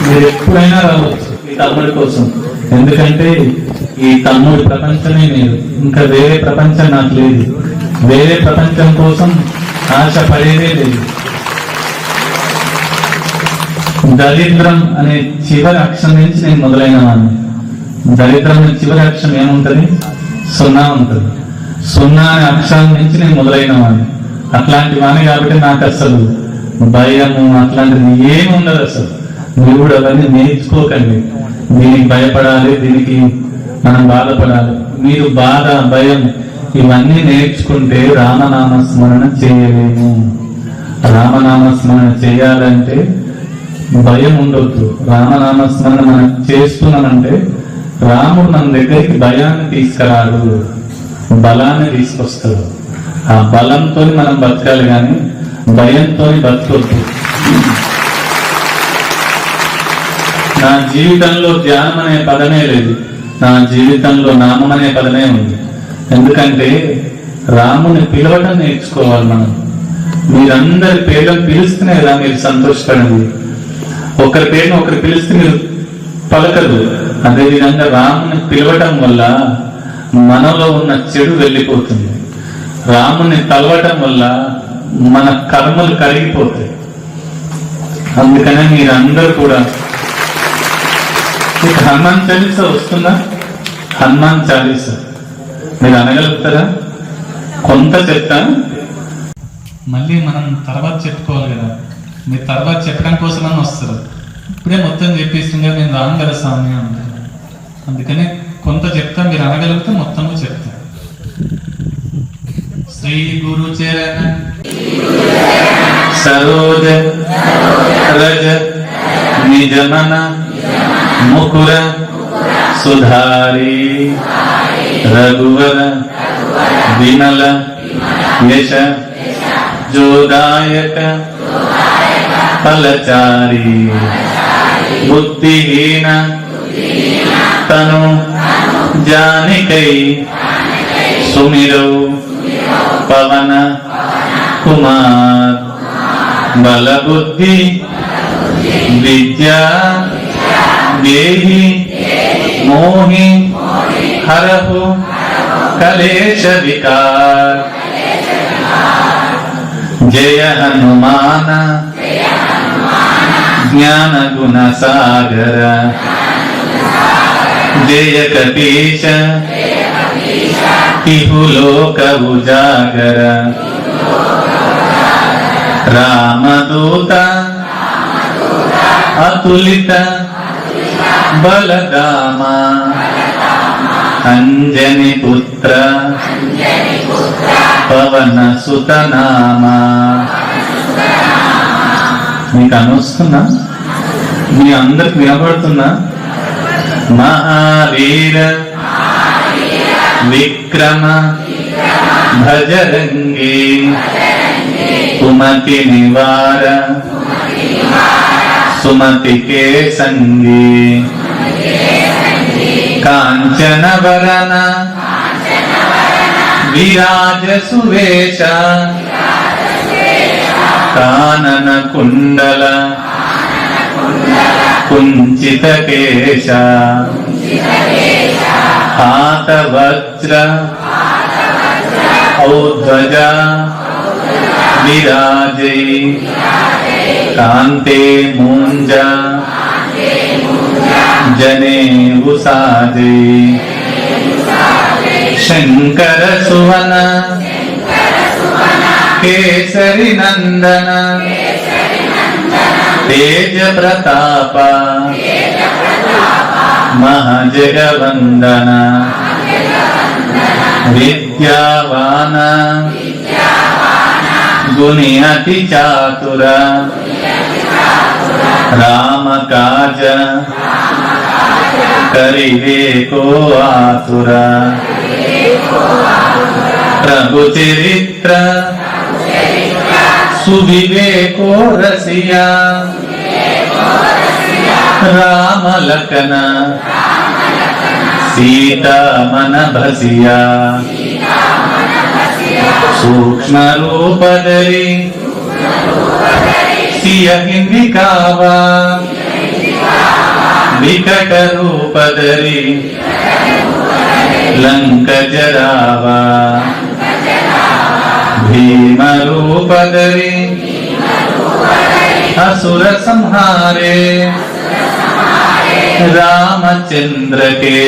[SPEAKER 2] మీరు ఎప్పుడైనా రావచ్చు ఈ తమ్ముడి కోసం. ఎందుకంటే ఈ తమ్ముడి ప్రపంచమే మీరు, ఇంకా వేరే ప్రపంచం నాకు లేదు. వేరే ప్రపంచం కోసం ఆశ పడేదే లేదు. దరిద్రం అనే చివరి అక్షరం నుంచి నేను మొదలైన వాడిని. దరిద్రం అనే చివరి అక్షరం ఏముంటది? 0 ఉంటుంది. 0 అనే అక్షరం నుంచి నేను మొదలైన వాడిని. అట్లాంటి వాణి కాబట్టి నాకు అసలు భయము అట్లాంటిది ఏమి ఉండదు. అసలు మీరు కూడా అవన్నీ నేర్చుకోకండి. దీనికి భయపడాలి, దీనికి మనం బాధపడాలి. మీరు బాధ, భయం ఇవన్నీ నేర్చుకుంటే రామనామ స్మరణ చేయలేము. రామనామ స్మరణ చేయాలంటే భయం ఉండొద్దు. రామనామ స్మరణ మనం చేస్తున్నామంటే రాముడు మన దగ్గరికి భయాన్ని తీసుకురాడు, బలాన్ని తీసుకొస్తాడు. ఆ బలంతో మనం బతకాలి, కానీ భయంతో బతకొద్దు. నా జీవితంలో ధ్యానం అనే పదమే లేదు, నా జీవితంలో నామం అనే పదమే ఉంది. ఎందుకంటే రాముని పిలవటం నేర్చుకోవాలి మనం. మీరందరి పేర్లను పిలుస్తూనే కదా మీరు సంతోషపడండి. ఒకరి పేరును ఒకరు పిలిస్తే మీరు పలకదు. అదేవిధంగా రాముని పిలవటం వల్ల మనలో ఉన్న చెడు వెళ్ళిపోతుంది. రాముని తలవటం వల్ల మన కర్మలు కరిగిపోతాయి. అందుకనే మీరందరూ కూడా హనుమాన్ చాలీసా వస్తుందా? హనుమాన్ చాలీసా మీరు అనగలుగుతారా? కొంత చెప్తా, మళ్ళీ మనం తర్వాత చెప్పుకోవాలి కదా. మీరు తర్వాత చెప్పడం కోసమని వస్తారు. ఇప్పుడే మొత్తం చెప్పేస్తుందిగా నేను రాను కదా స్వామి అంటారు. అందుకని కొంత చెప్తా, మీరు అనగలిగితే మొత్తంలో చెప్తా. శ్రీ గురు చరణ సరోజ రజ నిజమన ముకుర సుధారి రఘువర విమల यश जोदायक फलचारी बुद्धिहीन तनु जानिकै सुमिरो पवन कुमार बल बुद्धि विद्या देहि मोहि हरहु कलेश विकार जय हनुमान ज्ञान गुण सागर जय कपीश तिहु लोक उजागर रामदूत अतुलित बलदामा अंजनी पुत्र పవన సుతనామా. మీకు అనొస్తున్నా? మీ అందరికి వినపడుతున్నా? మహావీర విక్రమ భజరంగి కుమతి నివార సుమతి కే సంగి కాంచన వరన విరాజ సువేశ కానన కుండల కుంచిత కేశ హాత వజ్ర ఔధ్వజ విరాజై కాంతే మూంజ జనేవు సాజై శంకర సువన కేసరి నందన తేజ ప్రతాప మహాజగవందన విద్యావాన గుణి అతి చాతుర రామ కాజ కరివే కో ఆతుర ప్రభు చరిత్ర సువివేకో రసియా రామ లఖన సీతా మన భసియా సూక్ష్మ రూపధరి సియహి నికావా వికట రూపధరి లంక జరావా భీమ రూపధరి असुर संहारे रामचंद्र के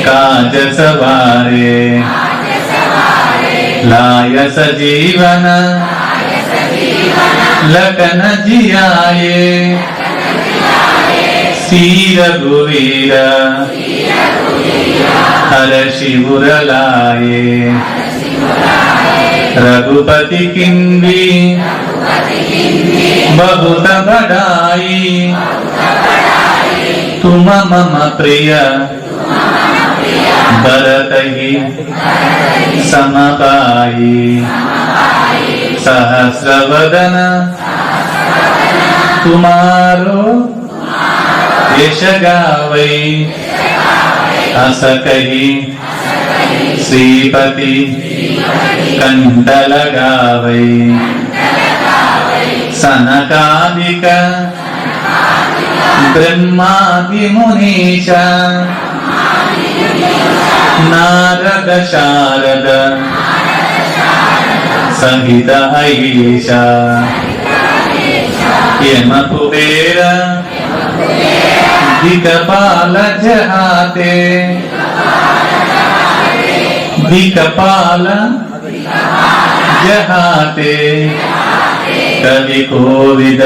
[SPEAKER 2] काज सवारे लाय सजीवन लखन जियाए सीर गुवीर हर शिवुर लाए रघुपति किंदी बहुत बड़ाई तुम मम प्रिय भरत ही समपाई सहस्रवदन तुम्हारो यश गावै अस कही श्रीपति कंठ लगावै सनकादिक ब्रह्मादि मुनीशा नारद शारद सहित ऐशा यम कुबेर दिक्पाल जहाते दिक्पाल जहाते कवि कोविद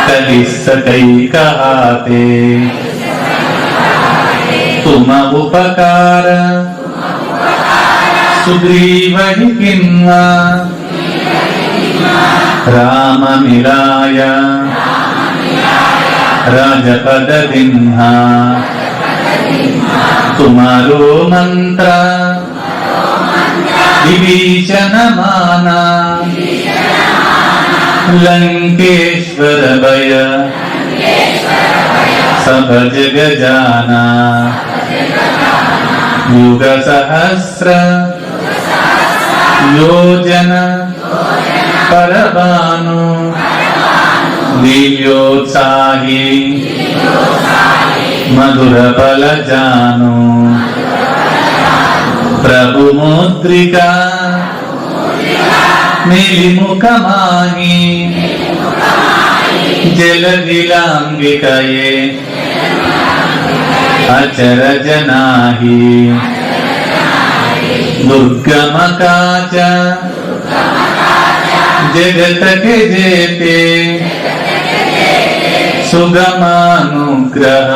[SPEAKER 2] कलि सकई कहाते तुम उपकार सुग्रीव किन्वा राम मिलाय राजपद दिन्हा तुम्हारो मंत्र విభీషణమానా లంకేశ్వర భయ सब जग जाना युग सहस्र योजन परवानु दिव्योत्साही मधुर फल जानु प्रभु मुद्रिका मिलिमुख माही जलदिलांगिकये अचर जनाहि दुर्गम काच जगत के जेते सुगमानुग्रह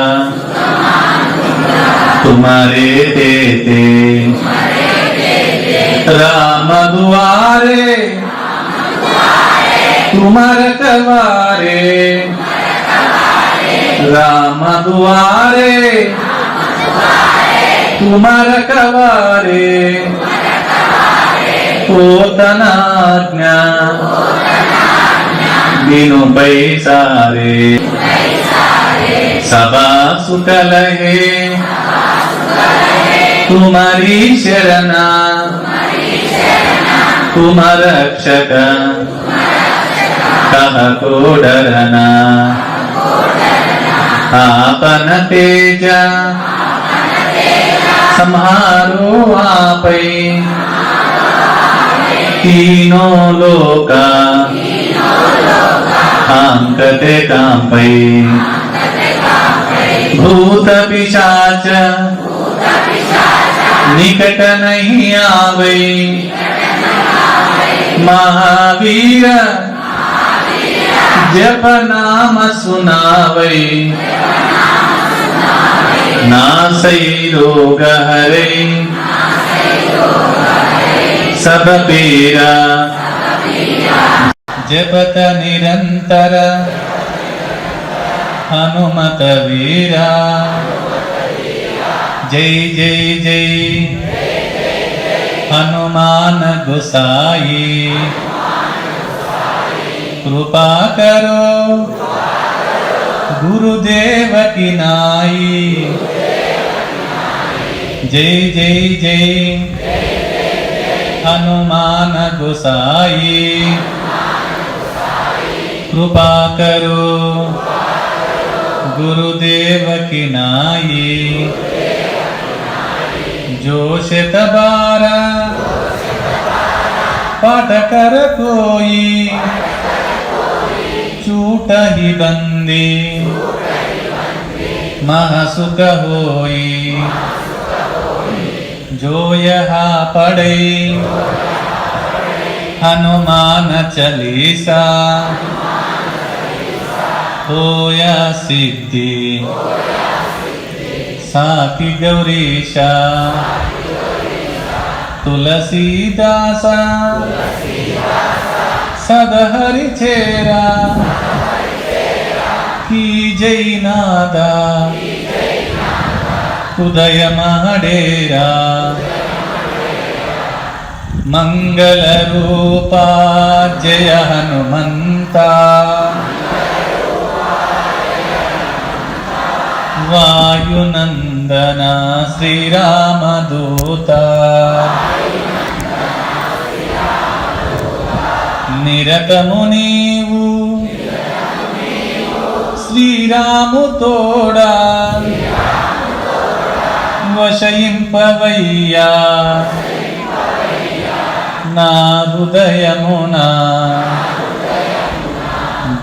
[SPEAKER 2] तुम्हारे देते राम दुआरे तुम्हार कवारे राम दुआरे तुम्हार कवारे पोतनाज्ञा दिनु पैसारे सबा सुकलहे तुम्हारी शरणा तुम्हार रक्षक कह को डरना आपन तेज संहारो आपै तीनों लोका कांकते कांपै भूत पिशाच निकट नहीं आवै महावीर जप नाम सुनावै नासै रोग हरै सब पीरा जपत निरंतर हनुमत वीरा जय जय जय हनुमान गोसाई कृपा करो गुरुदेव की नाई जय जय जय हनुमान गोसाई कृपा करो गुरुदेव की नाई जो शत बारा पाठ कर कोई छूट ही बंदी महासुख होई जो यहाँ पढ़े हनुमान चालीसा होया सिद्धि साकी गौरीशा तुलसीदासा सदहरि चेरा की जय नादा उदय माडेरा मंगल रूपा जय हनुमंता वायुनंदना श्री रामदूता निरतमु नीवु శ్రీరాము తోడా వశయింపవయ్యా నా హృదయమున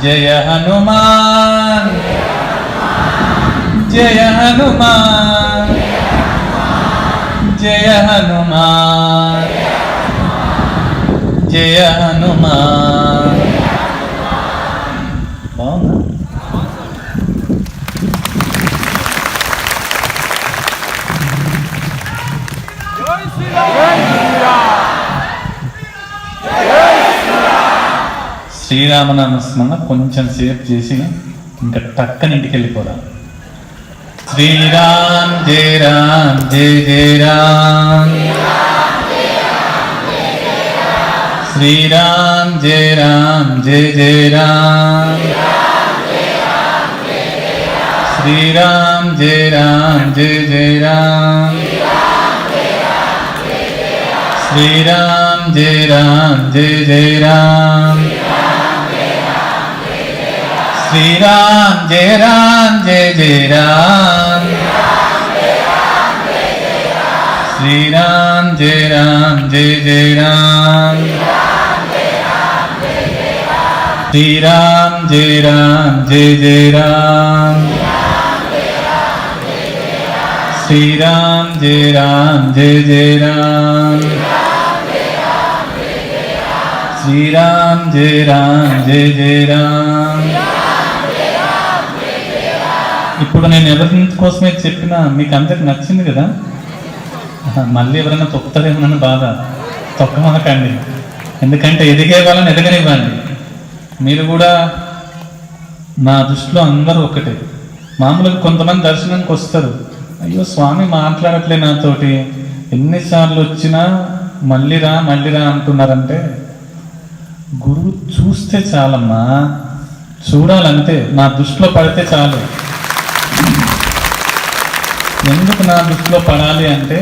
[SPEAKER 2] జయ హనుమాన్ జయ హనుమాన్ జయ హనుమాన్ జయ హనుమాన్. బాగుందా? శ్రీరామనామ స్మరణ కొంచెం సేపు చేసి ఇంకా టక్కని ఇంటికి వెళ్ళిపోదాం. శ్రీరామ్ జయ రామ్ జయ జయ రామ్ శ్రీరామ్ జయ రామ్ జయ జయ రామ్ శ్రీరామ్ జయ రామ్ జయ జయ రామ్ శ్రీరామ్ జయ రామ్ జయ జయ రామ్ శ్రీరామ్ జయ రామ్ జయ జయ రామ్ శ్రీరామ్ జయ రామ్ జయ జయ రామ్ శ్రీరామ్ జయ రామ్ జయ జయ రామ్ శ్రీరామ్ జయ రామ్ జయ జయ రామ్ శ్రీరామ్ జయ రామ్ జయ జయ రామ్. ఇప్పుడు నేను ఎవరి కోసమే చెప్పినా మీకు అందరికి నచ్చింది కదా. మళ్ళీ ఎవరైనా తొక్కుతారేమోనని బాధ. తొక్కమాకండి, ఎందుకంటే ఎదిగే వాళ్ళని ఎదగనివ్వండి. మీరు కూడా నా దృష్టిలో అందరూ ఒకటే. మామూలుగా కొంతమంది దర్శనానికి వస్తారు, అయ్యో స్వామి మాట్లాడట్లే నాతోటి, ఎన్నిసార్లు వచ్చినా మళ్ళీరా మళ్ళీరా అంటున్నారంటే, గురువు చూస్తే చాలమ్మా, చూడాలంటే నా దృష్టిలో పడితే చాలు. ఎందుకు నా దృష్టిలో పడాలి అంటే,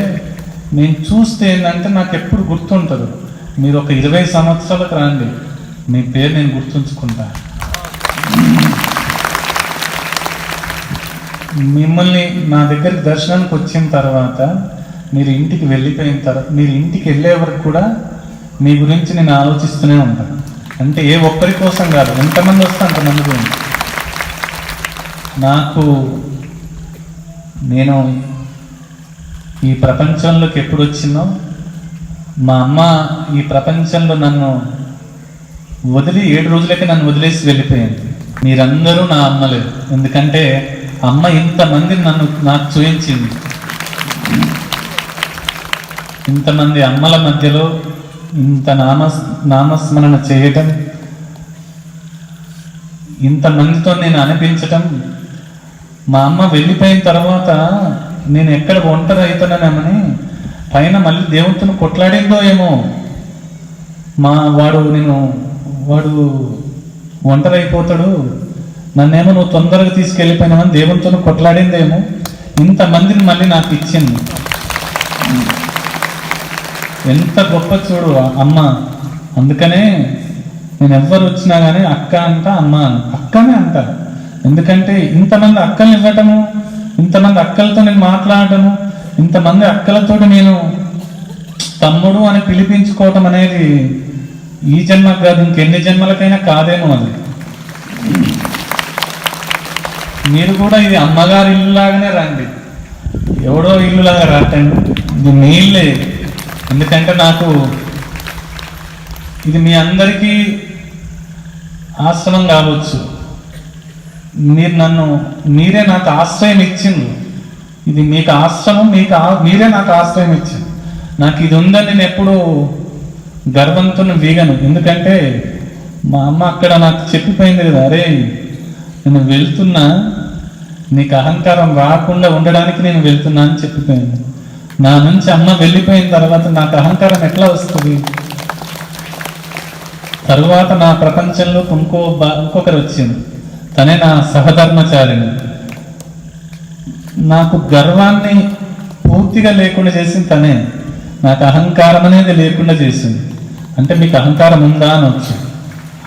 [SPEAKER 2] నేను చూస్తే ఏంటంటే నాకు ఎప్పుడు గుర్తుంటుంది. మీరు ఒక 20 సంవత్సరాలకు రండి, మీ పేరు నేను గుర్తుంచుకుంటా. మిమ్మల్ని నా దగ్గరికి దర్శనానికి వచ్చిన తర్వాత మీరు ఇంటికి వెళ్ళిపోయిన తర్వాత, మీరు ఇంటికి వెళ్ళే వరకు కూడా మీ గురించి నేను ఆలోచిస్తూనే ఉంటాను. అంటే ఏ ఒక్కరి కోసం కాదు, ఎంతమంది వస్తే అంతమంది గురించి. నేను ఈ ప్రపంచంలోకి ఎప్పుడు వచ్చిందో, మా అమ్మ ఈ ప్రపంచంలో నన్ను వదిలి 7 రోజులకే నన్ను వదిలేసి వెళ్ళిపోయింది. మీరందరూ నా అమ్మలేదు, ఎందుకంటే అమ్మ ఇంతమందిని నాకు చూయించింది. ఇంతమంది అమ్మల మధ్యలో ఇంత నామస్మరణ చేయటం, ఇంతమందితో నేను అనిపించటం. మా అమ్మ వెళ్ళిపోయిన తర్వాత నేను ఎక్కడ ఒంటరి అవుతానని పైన మళ్ళీ దేవునితో కొట్లాడిందో ఏమో. వాడు ఒంటరి అయిపోతాడు, నన్నేమో నువ్వు తొందరగా తీసుకెళ్ళిపోయినామని దేవునితో కొట్లాడిందేమో. ఇంతమందిని మళ్ళీ నాకు ఇచ్చింది. ఎంత గొప్ప చూడు అమ్మ. అందుకనే నేను ఎవ్వరు వచ్చినా కానీ అక్క అంట, అమ్మ అక్కనే అంట. ఎందుకంటే ఇంతమంది అక్కల్ని ఇవ్వటము, ఇంతమంది అక్కలతో నేను మాట్లాడటము, ఇంతమంది అక్కలతో నేను తమ్ముడు అని పిలిపించుకోవటం అనేది ఈ జన్మకు కాదు, ఇంకెన్ని జన్మలకైనా కాదేమో. అది మీరు కూడా ఇది అమ్మగారి ఇల్లులాగానే రండి, ఎవడో ఇల్లులాగా రాటండి. ఇది మీ ఇల్లే. ఎందుకంటే నాకు ఇది మీ అందరికీ ఆశ్రమం కావచ్చు. మీరే నాకు ఆశ్రయం ఇచ్చింది. ఇది మీకు ఆశ్రమం, మీరే నాకు ఆశ్రయం ఇచ్చింది. నాకు ఇది ఉందని నేను ఎప్పుడు గర్వంతో వీగను. ఎందుకంటే మా అమ్మ అక్కడ నాకు చెప్పిపోయింది కదా, అరే నేను వెళ్తున్నా, నీకు అహంకారం రాకుండా ఉండడానికి నేను వెళ్తున్నా అని చెప్పిపోయింది. నా నుంచి అమ్మ వెళ్ళిపోయిన తర్వాత నాకు అహంకారం ఎట్లా వస్తుంది? తరువాత నా ప్రపంచంలో ఇంకొకరు వచ్చింది, తనే నా సహధర్మచారిని. నాకు గర్వాన్ని పూర్తిగా లేకుండా చేసింది తనే. నాకు అహంకారం అనేది లేకుండా చేసింది. అంటే మీకు అహంకారం ఉందా అని వచ్చు.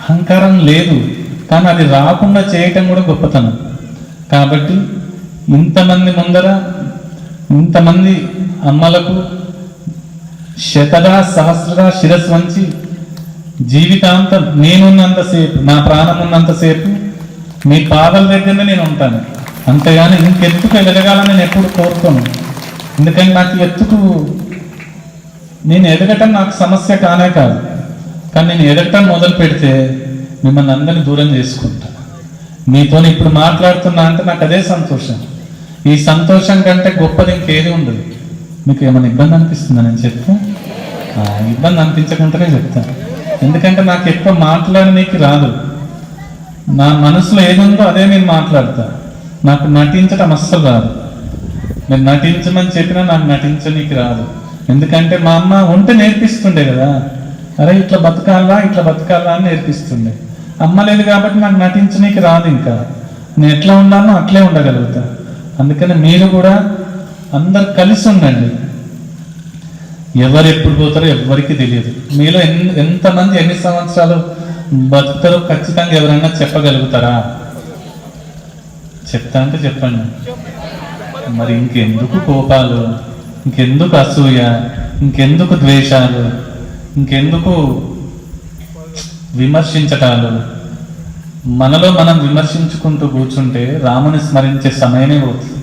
[SPEAKER 2] అహంకారం లేదు, కానీ అది రాకుండా చేయటం కూడా గొప్పతనం. కాబట్టి ఇంతమంది ముందర ఇంతమంది అమ్మలకు శతగా సహస్రగా శిరస్సు వంచి జీవితాంతం నేనున్నంతసేపు, నా ప్రాణం ఉన్నంతసేపు మీ పాదాల దగ్గరనే నేను ఉంటాను. అంతేగాని ఇంకెత్తుకు ఎదగాలని నేను ఎప్పుడు కోరుకోను. ఎందుకంటే నాకు ఎత్తుకు నేను ఎదగటం నాకు సమస్య కానే కాదు. కానీ నేను ఎదగటం మొదలు పెడితే మిమ్మల్ని అందరినీ దూరం చేసుకుంటా. మీతో ఇప్పుడు మాట్లాడుతున్నా అంటే నాకు అదే సంతోషం. ఈ సంతోషం కంటే గొప్పది ఇంకేది ఉండదు. మీకు ఏమైనా ఇబ్బంది అనిపిస్తుందా నేను చెప్తా? ఇబ్బంది అనిపించకుండానే చెప్తాను. ఎందుకంటే నాకు ఎక్కువ మాట్లాడనీకి రాదు. నా మనసులో ఏదుందో అదే నేను మాట్లాడతా. నాకు నటించడం అస్సలు రాదు. నేను నటించమని చెప్పినా నాకు నటించనీకి రాదు. ఎందుకంటే మా అమ్మ వంట నేర్పిస్తుండే కదా. అరే ఇట్లా బతకాలా అని నేర్పిస్తుండే. అమ్మ లేదు కాబట్టి నాకు నటించనీకి రాదు. ఇంకా నేను ఎట్లా ఉన్నానో అట్లే ఉండగలుగుతా. అందుకని మీరు కూడా అందరు కలిసి ఉండండి. ఎవరు ఎప్పుడు పోతారో ఎవరికి తెలియదు. మీలో ఎంతమంది ఎన్ని సంవత్సరాలు బతుకుతారో ఖచ్చితంగా ఎవరైనా చెప్పగలుగుతారా? చెప్తా అంటే చెప్పండి. మరి ఇంకెందుకు కోపాలు, ఇంకెందుకు అసూయ, ఇంకెందుకు ద్వేషాలు, ఇంకెందుకు విమర్శించటాలు? మనలో మనం విమర్శించుకుంటూ కూర్చుంటే రాముని స్మరించే సమయమే పోతుంది.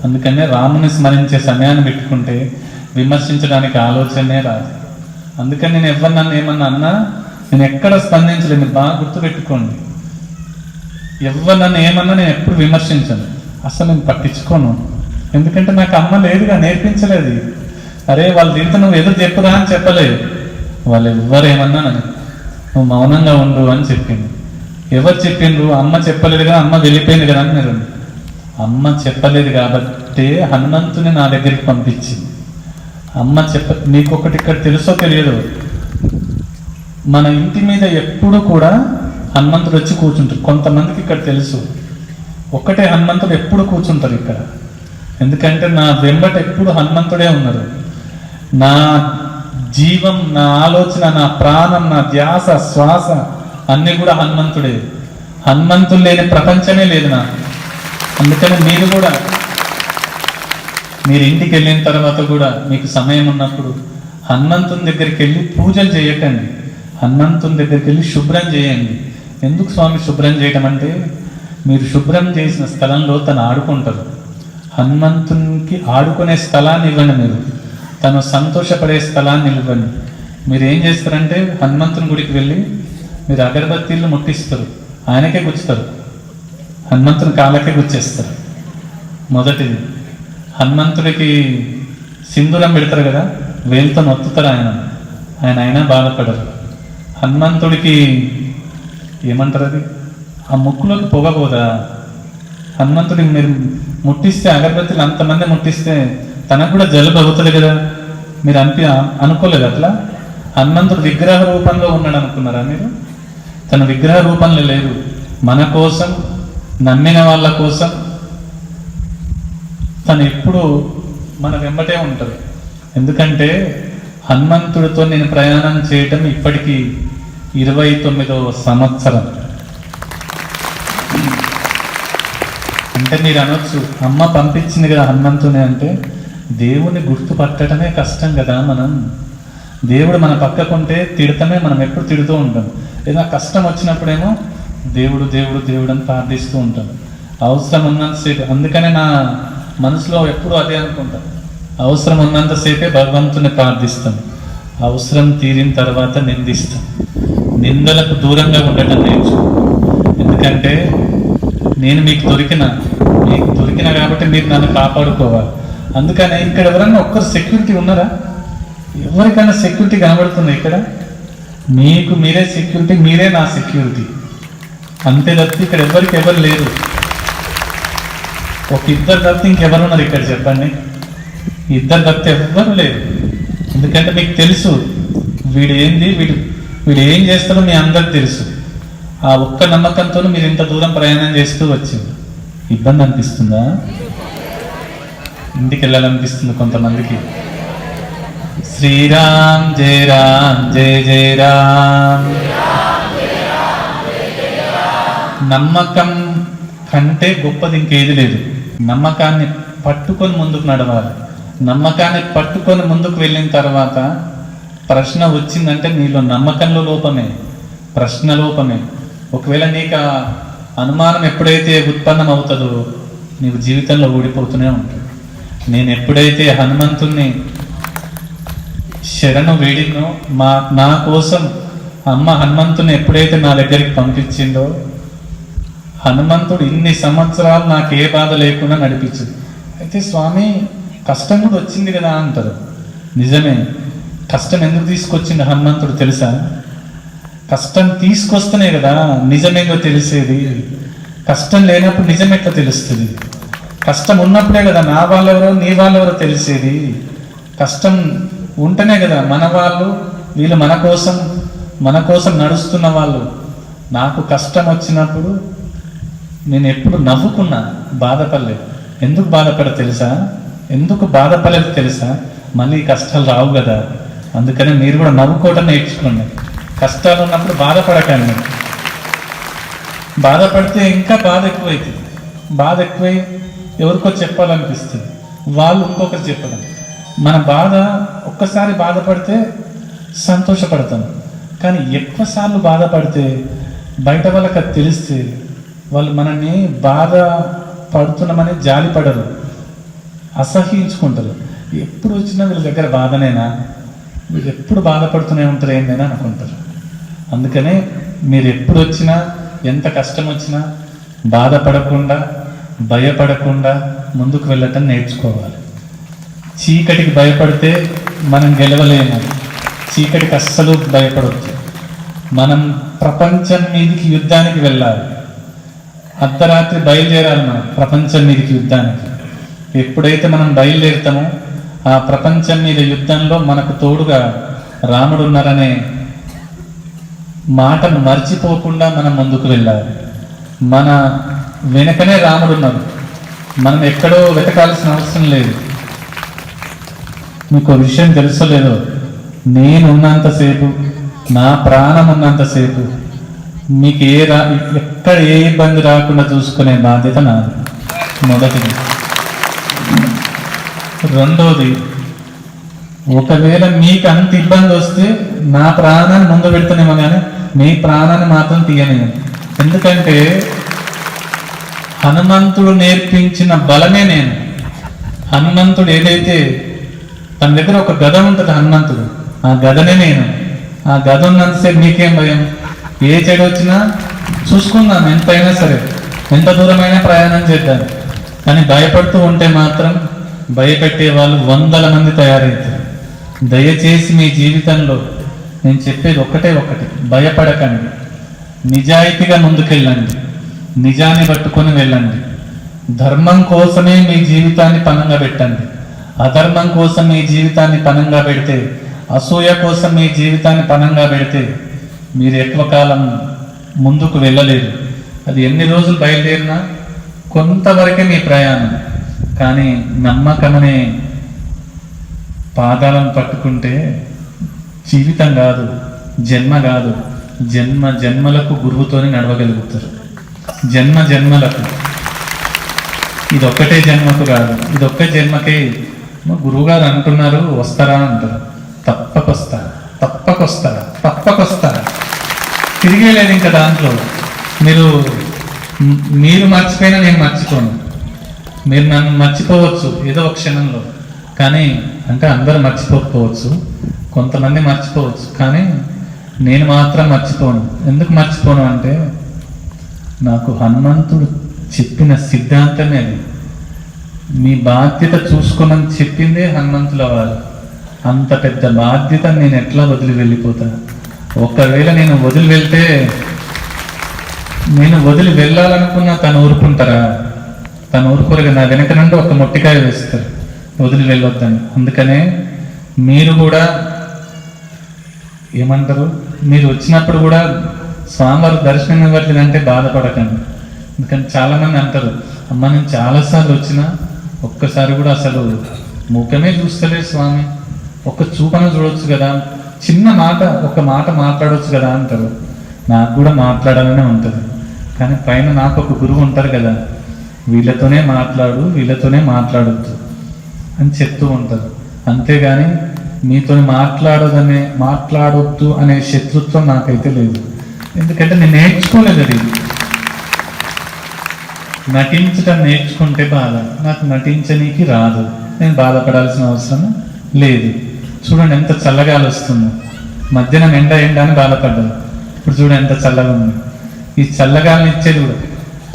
[SPEAKER 2] అందుకనే రాముని స్మరించే సమయాన్ని పెట్టుకుంటే విమర్శించడానికి ఆలోచనే రాదు. అందుకని నేను ఎవరు నన్ను ఏమన్నా అన్నా నేను ఎక్కడ స్పందించలేదు. మీరు బాగా గుర్తుపెట్టుకోండి. ఎవరు నన్ను ఏమన్నా నేను ఎప్పుడు విమర్శించను, అసలు నేను పట్టించుకోను. ఎందుకంటే నాకు అమ్మ లేదుగా, నేర్పించలేదు. అరే వాళ్ళు దీంతో నువ్వు ఎదురు చెప్పురా అని చెప్పలేదు. వాళ్ళు ఎవ్వరేమన్నా నువ్వు మౌనంగా ఉండు అని చెప్పింది. ఎవరు చెప్పిండ్రు? అమ్మ చెప్పలేదు కదా, అమ్మ వెళ్ళిపోయింది కదా అని మీరు. అమ్మ చెప్పలేదు కాబట్టి హనుమంతుని నా దగ్గరికి పంపించింది. అమ్మ మీకు ఒకటి ఇక్కడ తెలుసో తెలియదు, మన ఇంటి మీద ఎప్పుడు కూడా హనుమంతుడు వచ్చి కూర్చుంటారు. కొంతమందికి ఇక్కడ తెలుసు, ఒక్కటే హనుమంతుడు ఎప్పుడు కూర్చుంటారు ఇక్కడ. ఎందుకంటే నా వెంబట ఎప్పుడు హనుమంతుడే ఉన్నారు. నా జీవం, నా ఆలోచన, నా ప్రాణం, నా ధ్యాస, శ్వాస అన్నీ కూడా హనుమంతుడే. హనుమంతుడు లేని ప్రపంచమే లేదు నాకు. అందుకని మీరు కూడా మీరు ఇంటికి వెళ్ళిన తర్వాత కూడా మీకు సమయం ఉన్నప్పుడు హనుమంతుని దగ్గరికి వెళ్ళి పూజలు చేయకండి. హనుమంతుని దగ్గరికి వెళ్ళి శుభ్రం చేయండి. ఎందుకు స్వామి శుభ్రం చేయటం అంటే, మీరు శుభ్రం చేసిన స్థలంలో తను ఆడుకుంటారు. హనుమంతునికి ఆడుకునే స్థలాన్ని ఇవ్వండి. మీరు తను సంతోషపడే స్థలాన్ని ఇవ్వండి. మీరు ఏం చేస్తారంటే హనుమంతుని గుడికి వెళ్ళి మీరు అగరబత్తీలు ముట్టిస్తారు, ఆయనకే గుచ్చుతారు. హనుమంతుని కాళ్ళకే గుచ్చేస్తారు. మొదటిది. హనుమంతుడికి సింధూరం పెడతారు కదా, వేలుతో నొత్తుతారు. ఆయన అయినా బాధపడరు. హనుమంతుడికి ఏమంటారు, అది ఆ ముక్కులోకి పొగపోదా? హనుమంతుడికి మీరు ముట్టిస్తే, అగరబత్తులు అంతమంది ముట్టిస్తే తనకు కూడా జలుబు అవుతుంది కదా. మీరు అనుకోలేదు అట్లా? హనుమంతుడు విగ్రహ రూపంలో ఉన్నాడు అనుకున్నారా మీరు? తన విగ్రహ రూపంలో లేరు. మన కోసం, నమ్మిన వాళ్ళ కోసం తను ఎప్పుడు మన వెంబటే ఉంటారు. ఎందుకంటే హనుమంతుడితో నేను ప్రయాణం చేయటం ఇప్పటికీ 29వ సంవత్సరం. అంటే మీరు అనొచ్చు, అమ్మ పంపించింది కదా హనుమంతుని అంటే. దేవుని గుర్తుపట్టడమే కష్టం కదా. మనం దేవుడు మన పక్కకుంటే తిడతామే, మనం ఎప్పుడు తిడుతూ ఉంటాం. ఏదైనా కష్టం వచ్చినప్పుడేమో దేవుడు దేవుడు దేవుడు అని ప్రార్థిస్తూ ఉంటాం. అవసరం ఉన్నంతసేపు. అందుకనే నా మనసులో ఎప్పుడు అదే అనుకుంటాను, అవసరం ఉన్నంతసేపే భగవంతుని ప్రార్థిస్తాం, అవసరం తీరిన తర్వాత నిందిస్తాం. నిందలకు దూరంగా ఉండటం నేర్చుకో. ఎందుకంటే నేను మీకు దొరికిన కాబట్టి మీరు నన్ను కాపాడుకోవాలి. అందుకని ఇక్కడ ఎవరన్నా ఒక్కరు సెక్యూరిటీ ఉన్నారా? ఎవరికైనా సెక్యూరిటీ కనబడుతుంది ఇక్కడ? మీకు మీరే సెక్యూరిటీ, మీరే నా సెక్యూరిటీ. అంతే తప్పితే ఇక్కడ ఎవరు లేరు. ఒక ఇద్దరు తప్పితే ఇంకెవరున్నారు ఇక్కడ చెప్పండి? ఇద్దరు తప్పితే ఎవ్వరు లేరు. ఎందుకంటే మీకు తెలుసు వీడు ఏంది, వీడు ఏం చేస్తాడో మీ అందరికి తెలుసు. ఆ ఒక్క నమ్మకంతో మీరు ఇంత దూరం ప్రయాణం చేస్తూ వచ్చింది. ఇబ్బంది అనిపిస్తుందా? ఇంటికి వెళ్ళాలనిపిస్తుంది కొంతమందికి. శ్రీరామ్ జయ రామ్ జయ జయ రామ్. నమ్మకం కంటే గొప్పది ఇంకేది లేదు. నమ్మకాన్ని పట్టుకొని ముందుకు నడవాలి. నమ్మకాన్ని పట్టుకొని ముందుకు వెళ్ళిన తర్వాత ప్రశ్న వచ్చిందంటే నీలో నమ్మకంలో లోపమే, ప్రశ్న లోపమే. ఒకవేళ నీకు ఆ అనుమానం ఎప్పుడైతే ఉత్పన్నం అవుతుందో నీవు జీవితంలో ఓడిపోతూనే ఉంటుంది. నేను ఎప్పుడైతే హనుమంతుణ్ణి శరణు వేడినో, నా కోసం అమ్మ హనుమంతుని ఎప్పుడైతే నా దగ్గరికి పంపించిందో, హనుమంతుడు ఇన్ని సంవత్సరాలు నాకు ఏ బాధ లేకుండా నడిపించింది. అయితే స్వామి కష్టం కూడా వచ్చింది కదా అంటారు. నిజమే, కష్టం ఎందుకు తీసుకొచ్చింది హనుమంతుడు తెలుసా? కష్టం తీసుకొస్తేనే కదా నిజమేందో తెలిసేది. కష్టం లేనప్పుడు నిజం ఎట్లా తెలుస్తుంది? కష్టం ఉన్నప్పుడే కదా నా వాళ్ళెవరో నీ వాళ్ళెవరో తెలిసేది. కష్టం ఉంటేనే కదా మన వాళ్ళు వీళ్ళు మన కోసం నడుస్తున్న వాళ్ళు. నాకు కష్టం వచ్చినప్పుడు నేను ఎప్పుడు నవ్వుకున్నా, బాధపడలేదు. ఎందుకు బాధపడ తెలుసా? ఎందుకు బాధపడలేదు తెలుసా? మళ్ళీ ఈ కష్టాలు రావు కదా. అందుకని మీరు కూడా నవ్వుకోవటం నేర్చుకోండి. కష్టాలు ఉన్నప్పుడు బాధపడకండి. బాధపడితే ఇంకా బాధ ఎక్కువైతుంది. బాధ ఎక్కువై ఎవరికో చెప్పాలనిపిస్తుంది, వాళ్ళు ఇంకొకరు చెప్పడం. మన బాధ ఒక్కసారి బాధపడితే సంతోషపడతాం, కానీ ఎక్కువసార్లు బాధపడితే బయట వాళ్ళకి అది తెలిస్తే వాళ్ళు మనల్ని బాధ పడుతున్నామని జాలిపడరు, అసహ్యించుకుంటారు. ఎప్పుడు వచ్చినా వీళ్ళ దగ్గర బాధనేనా, వీళ్ళు ఎప్పుడు బాధపడుతూనే ఉంటారు ఏంటైనా అనుకుంటారు. అందుకనే మీరు ఎప్పుడు వచ్చినా, ఎంత కష్టం వచ్చినా బాధపడకుండా, భయపడకుండా ముందుకు వెళ్ళటం నేర్చుకోవాలి. చీకటికి భయపడితే మనం గెలవలేము. చీకటికి అస్సలు భయపడవద్దు. మనం ప్రపంచం మీదికి యుద్ధానికి వెళ్ళాలి. అర్ధరాత్రి బయలుదేరాలి మనం ప్రపంచం మీదికి యుద్ధానికి. ఎప్పుడైతే మనం బయలుదేరుతామో ఆ ప్రపంచం మీద యుద్ధంలో మనకు తోడుగా రాముడు ఉన్నారనే మాటను మర్చిపోకుండా మనం ముందుకు వెళ్ళాలి. మన వెనకనే రాముడు ఉన్నారు, మనం ఎక్కడో వెతకాల్సిన అవసరం లేదు. మీకు విషయం తెలుసో లేదో, నేను ఉన్నంతసేపు, నా ప్రాణం ఉన్నంతసేపు మీకు ఎక్కడ ఏ ఇబ్బంది రాకుండా చూసుకునే బాధ్యత నాది. మొదటిది. రెండోది, ఒకవేళ మీకు అంత ఇబ్బంది వస్తే నా ప్రాణాన్ని ముందు పెడుతున్నామో కానీ మీ ప్రాణాన్ని మాత్రం తీయనేము. ఎందుకంటే హనుమంతుడు నేర్పించిన బలమే నేను. హనుమంతుడు ఏదైతే తన దగ్గర ఒక గద ఉంటుంది, హనుమంతుడు ఆ గదనే నేను. ఆ గద ఉన్నంతసేపు మీకేం భయం? ఏ చెడు వచ్చినా చూసుకుందాం, ఎంతైనా సరే, ఎంత దూరమైనా ప్రయాణం చేద్దాం. కానీ భయపడుతూ ఉంటే మాత్రం భయపెట్టే వాళ్ళు 100 మంది తయారవుతారు. దయచేసి మీ జీవితంలో నేను చెప్పేది ఒకటే, భయపడకండి. నిజాయితీగా ముందుకెళ్ళండి, నిజాన్ని పట్టుకొని వెళ్ళండి. ధర్మం కోసమే మీ జీవితాన్ని పణంగా పెట్టండి. అధర్మం కోసం మీ జీవితాన్ని పణంగా పెడితే, అసూయ కోసం మీ జీవితాన్ని పణంగా పెడితే మీరు ఎక్కువ కాలం ముందుకు వెళ్ళలేరు. అది ఎన్ని రోజులు బయలుదేరినా కొంతవరకే మీ ప్రయాణం. కానీ నమ్మకమనే పాదాలను పట్టుకుంటే జీవితం కాదు, జన్మ కాదు, జన్మలకు గురువుతోనే నడవగలుగుతారు. జన్మలకు. ఇదొక్కటే జన్మకు కాదు, ఇదొక్క జన్మకే. గురువుగారు అంటున్నారు వస్తారా అంటారు. తప్పకొస్తారా. తిరిగేలేదు ఇంకా దాంట్లో. మీరు మర్చిపోయినా నేను మర్చిపోను. మీరు నన్ను మర్చిపోవచ్చు ఏదో ఒక క్షణంలో, కానీ అంటే అందరూ మర్చిపోకపోవచ్చు, కొంతమంది మర్చిపోవచ్చు, కానీ నేను మాత్రం మర్చిపోను. ఎందుకు మర్చిపోను అంటే నాకు హనుమంతుడు చెప్పిన సిద్ధాంతమే అది. మీ బాధ్యత చూసుకోమని చెప్పిందే హనుమంతుల వారు. అంత పెద్ద బాధ్యత నేను ఎట్లా వదిలి వెళ్ళిపోతాను? ఒకవేళ నేను వదిలి వెళ్ళాలనుకున్నా తను ఊరుకుంటారా? తను ఊరుకోరు. నా వెనక నుండి ఒక మొట్టికాయ వేస్తారు వదిలి వెళ్ళొద్దని. అందుకనే మీరు కూడా ఏమంటారు, మీరు వచ్చినప్పుడు కూడా స్వామివారు దర్శనం ఇవ్వట్లేదంటే బాధపడకండి. ఎందుకంటే చాలామంది అంటారు, అమ్మ నేను చాలాసార్లు వచ్చినా ఒక్కసారి కూడా అసలు ముఖమే చూస్తలేదు స్వామి, ఒక్క చూపన చూడొచ్చు కదా, చిన్న మాట, ఒక మాట మాట్లాడవచ్చు కదా అంటారు. నాకు కూడా మాట్లాడాలనే ఉంటుంది, కానీ పైన నాకు ఒక గురువు ఉంటారు కదా, వీళ్ళతోనే మాట్లాడొద్దు అని చెప్తూ ఉంటారు. అంతేగాని మీతో మాట్లాడొద్దు అనే శత్రుత్వం నాకైతే లేదు. ఎందుకంటే నేను నేర్చుకోలేదు అది. నటించటం నేర్చుకుంటే బాధ, నాకు నటించనీకి రాదు, నేను బాధపడాల్సిన అవసరం లేదు. చూడండి ఎంత చల్లగాలి వస్తుందో. మధ్యాహ్నం ఎండ అని బాధపడ్డాను, ఇప్పుడు చూడండి ఎంత చల్లగా ఉంది. ఈ చల్లగాలిని ఇచ్చేది కూడా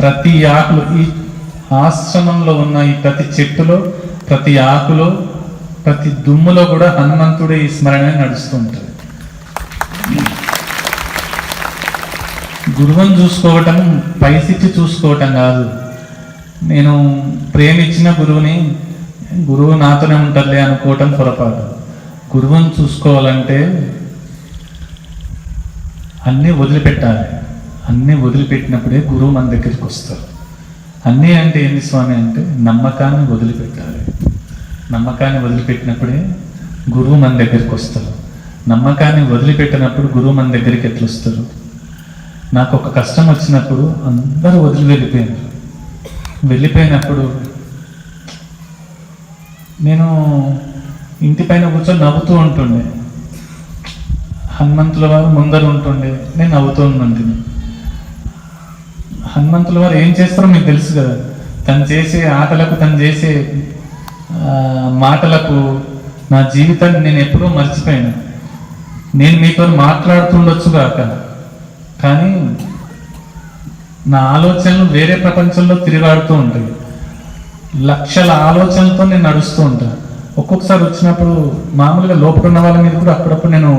[SPEAKER 2] ప్రతి ఆకులు, ఈ ఆశ్రమంలో ఉన్న ఈ ప్రతి చెట్టులో, ప్రతి ఆకులో, ప్రతి దుమ్ములో కూడా హనుమంతుడే ఈ స్మరణ నడుస్తూ ఉంటుంది. గురువుని చూసుకోవటం పైసిచ్చి చూసుకోవటం కాదు. నేను ప్రేమించిన గురువు నాతోనే ఉంటారులే అనుకోవటం పొరపాటు. గురువుని చూసుకోవాలంటే అన్నీ వదిలిపెట్టాలి. అన్నీ వదిలిపెట్టినప్పుడే గురువు మన దగ్గరికి వస్తారు. అన్నీ అంటే ఏంటి స్వామి అంటే నమ్మకాన్ని వదిలిపెట్టాలి. నమ్మకాన్ని వదిలిపెట్టినప్పుడే గురువు మన దగ్గరికి వస్తారు. నమ్మకాన్ని వదిలిపెట్టినప్పుడు గురువు మన దగ్గరికి ఎట్లా వస్తారు? నాకు ఒక కష్టం వచ్చినప్పుడు అందరూ వదిలి వెళ్ళిపోయినప్పుడు నేను ఇంటి పైన కూర్చొని నవ్వుతూ ఉంటుండే. హనుమంతుల వారు ముందర ఉంటుండే, నేను నవ్వుతూ ఉన్నాను. హనుమంతుల వారు ఏం చేస్తారో మీకు తెలుసు కదా. తను చేసే ఆటలకు, తను చేసే మాటలకు నా జీవితాన్ని నేను ఎప్పుడూ మర్చిపోయాను. నేను మీతో మాట్లాడుతుండొచ్చు కాక, కానీ నా ఆలోచనలు వేరే ప్రపంచంలో తిరిగాడుతూ ఉంటాయి. లక్షల ఆలోచనలతో నేను నడుస్తూ ఉంటాను. ఒక్కొక్కసారి వచ్చినప్పుడు మామూలుగా లోపల ఉన్న వాళ్ళ మీద కూడా అప్పుడప్పుడు నేను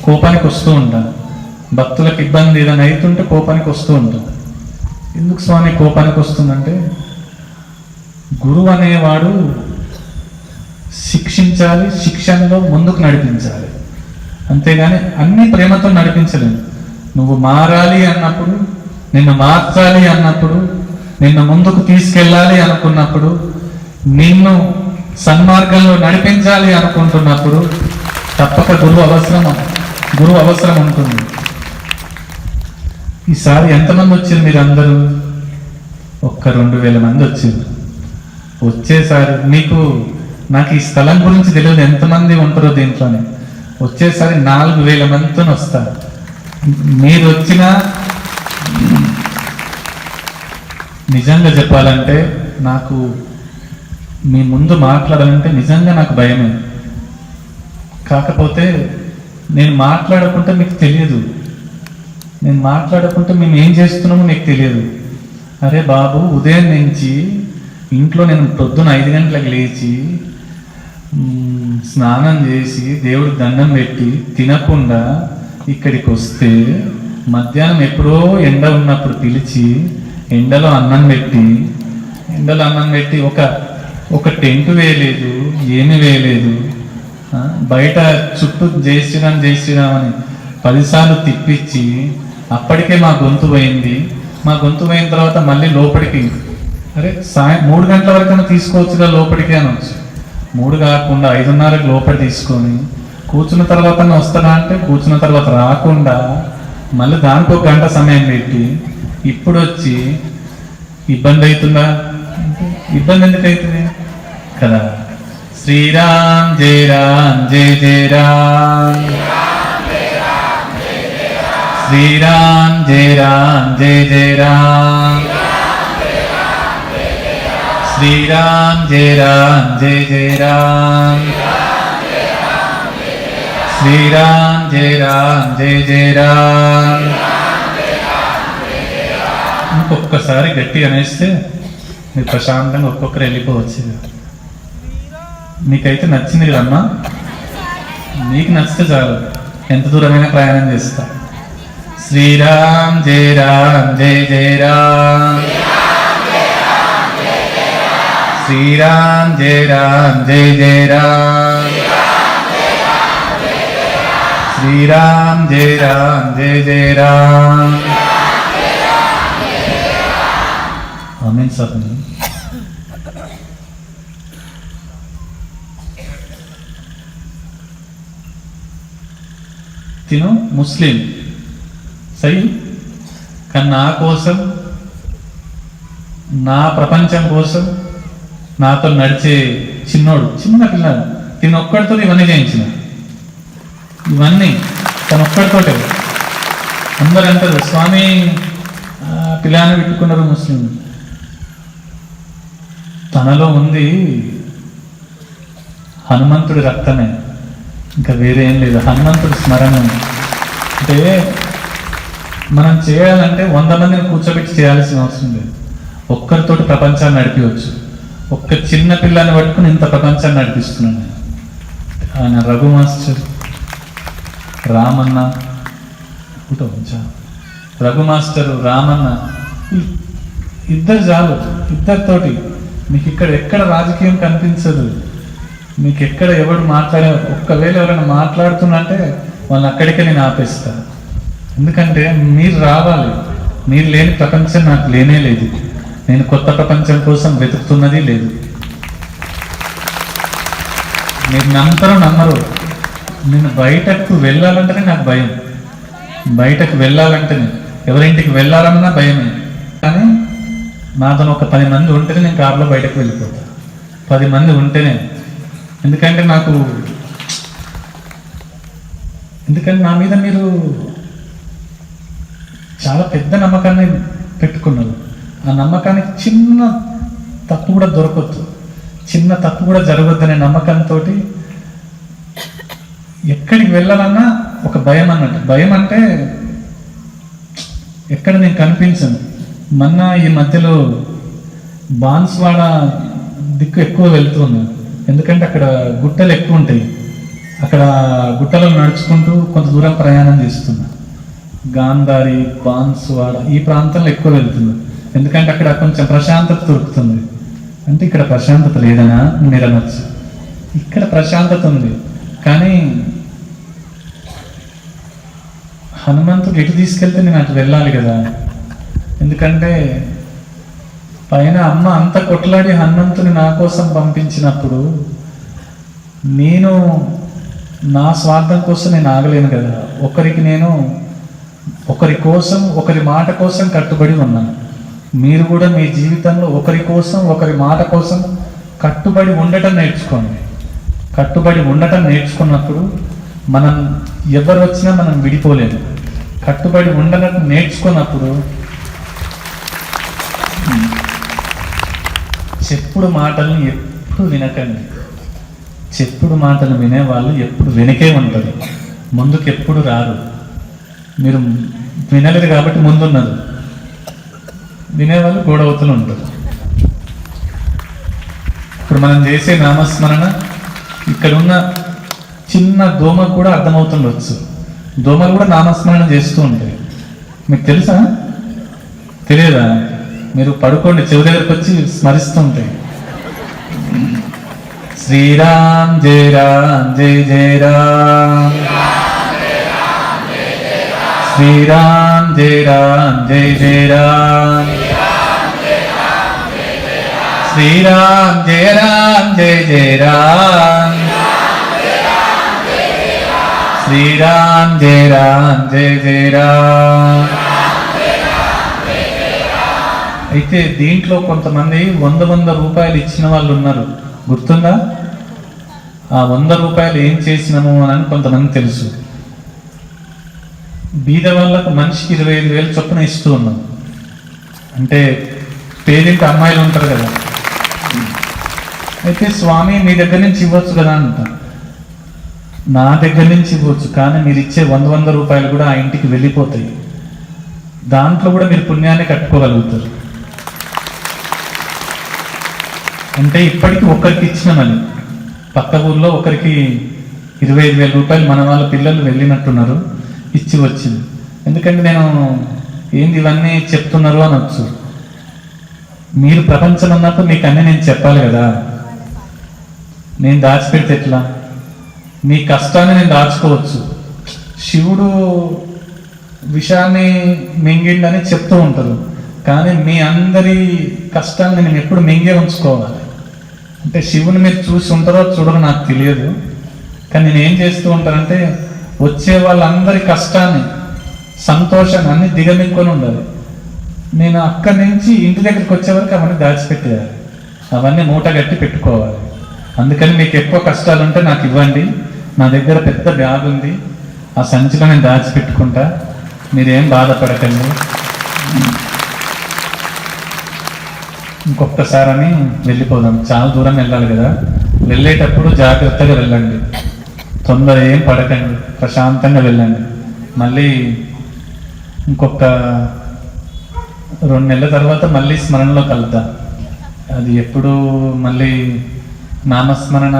[SPEAKER 2] కోపానికి వస్తూ ఉంటాను. భక్తులకు ఇబ్బంది ఏదైనా అవుతుంటే కోపానికి వస్తూ ఉంటాను. ఎందుకు స్వామి కోపానికి వస్తుందంటే, గురువు అనేవాడు శిక్షించాలి, శిక్షణలో ముందుకు నడిపించాలి. అంతేగాని అన్ని ప్రేమతో నడిపించలేము. నువ్వు మారాలి అన్నప్పుడు, నిన్ను మార్చాలి అన్నప్పుడు, నిన్ను ముందుకు తీసుకెళ్ళాలి అనుకున్నప్పుడు, నిన్ను సన్మార్గంలో నడిపించాలి అనుకుంటున్నప్పుడు తప్పక గురువు అవసరం ఉంటుంది. ఈసారి ఎంతమంది వచ్చారు మీరు అందరూ? 2000 మంది వచ్చారు. వచ్చేసారి నాకు ఈ స్థలం గురించి తెలియదు, ఎంతమంది ఉంటారో దీంట్లోనే. వచ్చేసారి 4000 మందితో వస్తారు. మీరు వచ్చినా నిజంగా చెప్పాలంటే నాకు మీ ముందు మాట్లాడాలంటే నిజంగా నాకు భయమే. కాకపోతే నేను మాట్లాడకుంటే మీకు తెలియదు. నేను మాట్లాడకుంటే మేము ఏం చేస్తున్నామో మీకు తెలియదు. అరే బాబు, ఉదయం నుంచి ఇంట్లో నేను పొద్దున 5 గంటలకు లేచి స్నానం చేసి దేవుడికి దండం పెట్టి తినకుండా ఇక్కడికి వస్తే, మధ్యాహ్నం ఎప్పుడో ఎండ ఉన్నప్పుడు పిలిచి ఎండలో అన్నం పెట్టి ఒక టెంట్ వేయలేదు, ఏమి వేయలేదు. బయట చుట్టూ జై శ్రీరామ్ అని 10 సార్లు తిప్పించి అప్పటికే మా గొంతు పోయింది. మా గొంతు పోయిన తర్వాత మళ్ళీ లోపలికి, అరే 3 గంటల వరకైనా తీసుకోవచ్చుగా లోపలికి అనొచ్చు. 3 కాకుండా 5:30కి లోపలి తీసుకొని కూర్చున్న తర్వాత వస్తాడా అంటే కూర్చున్న తర్వాత రాకుండా మళ్ళీ దానికి 1 గంట సమయం పెట్టి ఇప్పుడు వచ్చి ఇబ్బంది అవుతుందా? ఇబ్బంది ఎందుకు అవుతుంది కదా. శ్రీరామ్ జయ రామ్ జయ జయ రామ్, శ్రీరామ్ జయ రామ్ జయ జయ రామ్, శ్రీరామ్ జయ రామ్ జయ జయ రామ్, శ్రీరామ్ జయ రామ్ జయ జయ రామ్. ఇంకొకసారి గట్టిగా అనేస్తే మీరు ప్రశాంతంగా ఒక్కొక్కరు వెళ్ళిపోవచ్చు. మీకైతే నచ్చింది కదమ్మా? మీకు నచ్చితే చాలు, ఎంత దూరమైనా ప్రయాణం చేస్తా. శ్రీరామ్ జయ రామ్ జయ జయ రామ్, శ్రీరామ్ జయ రామ్ జయ జయ రామ్, శ్రీరామ్ జయ రామ్ జయ జయ రామ్. ఆమేన్ సార్. తిను ముస్లిం సై, కానీ నా కోసం, నా ప్రపంచం కోసం నాతో నడిచే చిన్న పిల్లలు తినొక్కడితో ఇవన్నీ చేయించిన. ఇవన్నీ తనొక్కడితోటే. అందరూ అంటారు స్వామి పిల్లాన్ని పెట్టుకున్నారు ముస్లిం. తనలో ఉంది హనుమంతుడి రక్తమే, ఇంకా వేరే ఏం లేదు. హనుమంతుడి స్మరణ అంటే మనం చేయాలంటే 100 మందిని కూర్చోబెట్టి చేయాల్సిన అవసరం లేదు. ఒక్కరితోటి ప్రపంచాన్ని నడిపించవచ్చు. ఒక్క చిన్న పిల్లాన్ని పట్టుకుని ఇంత ప్రపంచాన్ని నడిపిస్తున్నాను. ఆయన రఘు మాస్టర్, రామన్న, రఘు మాస్టర్, రామన్న, ఇద్దరు చాలు. ఇద్దరితోటి మీకు ఎక్కడ రాజకీయం కనిపించదు. మీకు ఎక్కడ ఎవడు మాట్లాడే, ఒక్కవేళ ఎవరైనా మాట్లాడుతున్నంటే వాళ్ళని అక్కడికే నేను ఆపేస్తాను. ఎందుకంటే మీరు రావాలి. మీరు లేని ప్రపంచం నాకు లేనే లేదు. నేను కొత్త ప్రపంచం కోసం వెతుకుతున్నది లేదు. మీరు నమ్ముతారో నమ్మరు, నేను బయటకు వెళ్ళాలంటేనే నాకు భయం. బయటకు వెళ్ళాలంటేనే, ఎవరింటికి వెళ్ళాలన్నా భయమే. కానీ నాతో ఒక 10 మంది ఉంటేనే నేను కారులో బయటకు వెళ్ళిపోతా. 10 మంది ఉంటేనే. ఎందుకంటే నా మీద మీరు చాలా పెద్ద నమ్మకాన్ని పెట్టుకున్నారు. ఆ నమ్మకానికి చిన్న తప్పు కూడా దొరకద్దు, చిన్న తప్పు కూడా జరగొద్దనే నమ్మకంతో ఎక్కడికి వెళ్ళాలన్నా ఒక భయం అన్నట్టు. భయం అంటే ఎక్కడ నేను కనిపించను. మొన్న ఈ మధ్యలో బాన్స్వాడ దిక్కు ఎక్కువ వెళ్తున్నాను. ఎందుకంటే అక్కడ గుట్టలు ఎక్కువ ఉంటాయి. అక్కడ గుట్టలో నడుచుకుంటూ కొంత దూరం ప్రయాణం చేస్తున్నా. గాంధారి, బాన్స్వాడ ఈ ప్రాంతంలో ఎక్కువ వెళ్తున్నాను. ఎందుకంటే అక్కడ కొంచెం ప్రశాంతత దొరుకుతుంది. అంటే ఇక్కడ ప్రశాంతత లేదనా మీరు అనొచ్చు. ఇక్కడ ప్రశాంతత ఉంది, కానీ హనుమంతుడు ఎటు తీసుకెళ్తే నేను అటు వెళ్ళాలి కదా. ఎందుకంటే పైన అమ్మ అంత కొట్లాడి హనుమంతుని నా కోసం పంపించినప్పుడు నేను నా స్వార్థం కోసం నేను ఆగలేను కదా. ఒకరి కోసం, ఒకరి మాట కోసం కట్టుబడి ఉన్నాను. మీరు కూడా మీ జీవితంలో ఒకరి కోసం, ఒకరి మాట కోసం కట్టుబడి ఉండటం నేర్చుకోండి. కట్టుబడి ఉండటం నేర్చుకున్నప్పుడు మనం ఎవరు వచ్చినా మనం విడిపోలేము. కట్టుబడి ఉండటం నేర్చుకున్నప్పుడు చెప్పుడు మాటలను ఎప్పుడు వినకండి. చెప్పుడు మాటలు వినేవాళ్ళు ఎప్పుడు వెనకే ఉంటారు, ముందుకు ఎప్పుడు రారు. మీరు వినలేరు కాబట్టి ముందున్నారు. వినేవాళ్ళు గోడవతలు ఉంటారు. ఇప్పుడు మనం చేసే నామస్మరణ ఇక్కడ ఉన్న చిన్న దోమ కూడా అర్థమవుతుండొచ్చు. దోమలు కూడా నామస్మరణ చేస్తూ ఉంటాయి. మీకు తెలుసా? తెలియదా? మీరు పడుకోండి, చెవి దగ్గరకు వచ్చి స్మరిస్తూ ఉంటాయి. శ్రీరామ్ జయ రామ్ జయ జయ రామ్, శ్రీరామ్ జయ రామ్ జయ జయ రామ్, శ్రీరామ్ జయ రామ్ జయ జయ రామ్, శ్రీరామ్ జయ రామ్ జయ జయ రామ్. అయితే దీంట్లో కొంతమంది 100 రూపాయలు ఇచ్చిన వాళ్ళు ఉన్నారు. గుర్తుందా? ఆ 100 రూపాయలు ఏం చేసినాము అని కొంతమంది తెలుసు. బీద వాళ్ళకు మనిషికి 25,000 చొప్పున ఇస్తూ ఉన్నాం. అంటే పేరింటి అమ్మాయిలు ఉంటారు కదా. అయితే స్వామి మీ దగ్గర నుంచి ఇవ్వచ్చు కదా అంట. నా దగ్గర నుంచి ఇవ్వచ్చు, కానీ మీరు ఇచ్చే 100 రూపాయలు కూడా ఆ ఇంటికి వెళ్ళిపోతాయి. దాంట్లో కూడా మీరు పుణ్యాన్ని కట్టుకోగలుగుతారు. అంటే ఇప్పటికీ ఒకరికి ఇచ్చినామని, పక్క ఊర్లో ఒకరికి 25,000 రూపాయలు మన వాళ్ళ పిల్లలు వెళ్ళినట్టున్నారు, ఇచ్చి వచ్చింది. ఎందుకంటే నేను ఏంది ఇవన్నీ చెప్తున్నారు అనొచ్చు. మీరు ప్రపంచం ఉన్నప్పుడు మీకు అన్నీ నేను చెప్పాలి కదా. నేను దాచిపెడితే ఎట్లా? మీ కష్టాన్ని నేను దాచుకోవచ్చు. శివుడు విషాన్ని మింగిండని చెప్తూ ఉంటారు, కానీ మీ అందరి కష్టాన్ని నేను ఎప్పుడు మింగే ఉంచుకోవాలి. అంటే శివుని మీరు చూసి ఉంటారో చూడరో నాకు తెలియదు, కానీ నేను ఏం చేస్తూ ఉంటానంటే వచ్చే వాళ్ళందరి కష్టాన్ని, సంతోషాన్ని అన్ని దిగమింకొని ఉండాలి. నేను అక్కడి నుంచి ఇంటి దగ్గరికి వచ్చే వరకు అవన్నీ దాచిపెట్టేయాలి, అవన్నీ మూట గట్టి పెట్టుకోవాలి. అందుకని మీకు ఎక్కువ కష్టాలు ఉంటే నాకు ఇవ్వండి. నా దగ్గర పెద్ద బ్యాగ్ ఉంది, ఆ సంచిలో నేను దాచిపెట్టుకుంటా, మీరేం బాధపడకండి. ఇంకొకసారి అని వెళ్ళిపోదాం. చాలా దూరం వెళ్ళాలి కదా. వెళ్ళేటప్పుడు జాగ్రత్తగా వెళ్ళండి, తొందర ఏం పడకండి, ప్రశాంతంగా వెళ్ళండి. మళ్ళీ ఇంకొక 2 నెలల తర్వాత మళ్ళీ స్మరణలో కలుద్దాం. అది ఎప్పుడు మళ్ళీ నామస్మరణ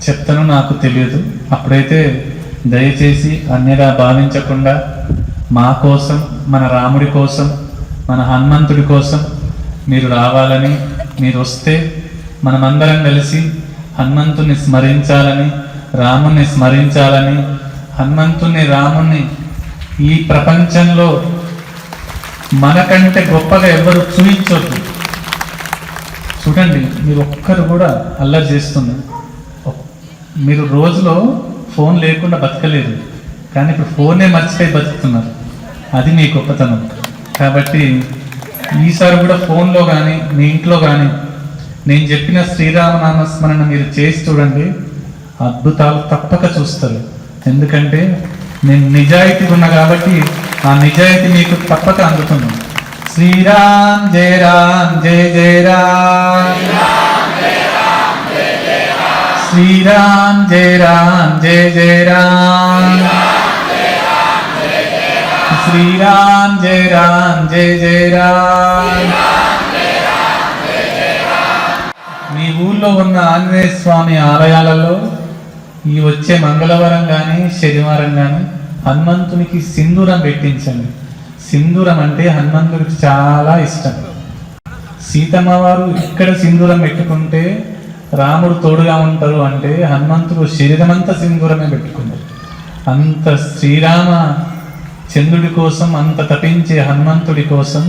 [SPEAKER 2] చెప్తానో నాకు తెలియదు. అప్పుడైతే దయచేసి అన్యగా భావించకుండా మా కోసం, మన రాముడి కోసం, మన హనుమంతుడి కోసం మీరు రావాలని, మీరు వస్తే మనమందరం కలిసి హనుమంతుని స్మరించాలని, రాముణ్ణి స్మరించాలని, హనుమంతుని రాముణ్ణి ఈ ప్రపంచంలో మనకంటే గొప్పగా ఎవరు చూపించొద్దు. చూడండి, మీరు ఒక్కరు కూడా అల్లరి చేస్తున్నారు. మీరు రోజులో ఫోన్ లేకుండా బతకలేదు, కానీ ఇప్పుడు ఫోనే మర్చిపోయి బతుకుతున్నారు. అది మీ గొప్పతనం. కాబట్టి ఈసారి కూడా ఫోన్లో కానీ మీ ఇంట్లో కానీ నేను చెప్పిన శ్రీరామనామ స్మరణ మీరు చేసి చూడండి, అద్భుతాలు తప్పక చూస్తారు. ఎందుకంటే నేను నిజాయితీ ఉన్నా కాబట్టి ఆ నిజాయితీ మీకు తప్పక అందుతుంది. శ్రీరామ్ జయ రామ్ జయ జయ రామ్, శ్రీరామ్ జయ రామ్ జయ జయ రామ్, శ్రీరామ్ జయ రామ్ జయ జయ రామ్. మీ ఊళ్ళో ఉన్న ఆంజనేయ స్వామి ఆలయాలలో ఈ వచ్చే మంగళవారం కానీ శనివారం కానీ హనుమంతునికి సింధూరం పెట్టించండి. సింధూరం అంటే హనుమంతుడికి చాలా ఇష్టం. సీతమ్మ వారు ఇక్కడ సింధూరం పెట్టుకుంటే రాముడు తోడుగా ఉంటారు అంటే హనుమంతుడు శరీరమంతా సింధూరమే పెట్టుకున్నారు. అంత శ్రీరామ చంద్రుడి కోసం, అంత తపించే హనుమంతుడి కోసం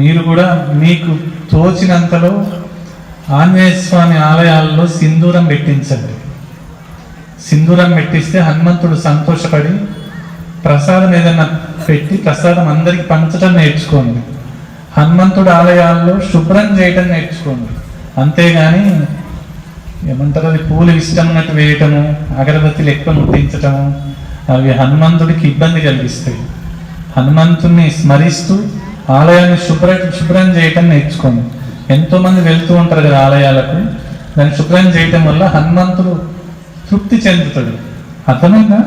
[SPEAKER 2] మీరు కూడా మీకు తోచినంతలో ఆంజనేయ స్వామి ఆలయాల్లో సింధూరం పెట్టించండి. సింధూరం పెట్టిస్తే హనుమంతుడు సంతోషపడి ప్రసాదం ఏదైనా పెట్టి ప్రసాదం అందరికి పంచడం నేర్చుకోండి. హనుమంతుడు ఆలయాల్లో శుభ్రం చేయటం నేర్చుకోండి. అంతేగాని ఏమంటారు, అది పూలు ఇష్టమైనట్టు వేయటము, అగరబత్తిలు ఎక్కువ ముట్టించటము, అవి హనుమంతుడికి ఇబ్బంది కలిగిస్తాయి. హనుమంతుడిని స్మరిస్తూ ఆలయాన్ని శుభ్రం చేయటం నేర్చుకోండి. ఎంతోమంది వెళ్తూ ఉంటారు కదా ఆలయాలకు, దాన్ని శుభ్రం చేయటం వల్ల హనుమంతుడు తృప్తి చెందుతాడు. అర్థమైందా?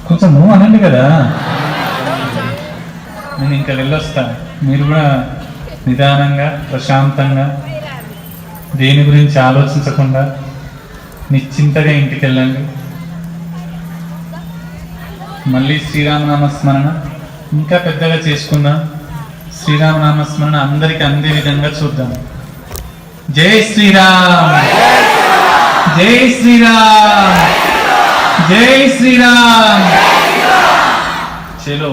[SPEAKER 2] కొంచెం అనండి కదా, నేను ఇంకా వెళ్ళొస్తాను. మీరు కూడా నిదానంగా ప్రశాంతంగా దేని గురించి ఆలోచించకుండా నిశ్చింతగా ఇంటికి వెళ్ళండి. మళ్ళీ శ్రీరామనామ స్మరణ ఇంకా పెద్దగా చేసుకుందాం. శ్రీరామనామ స్మరణ అందరికి అందే విధంగా చూద్దాం. జై శ్రీరామ్, జై శ్రీరామ్, జై శ్రీరామ్. చలో.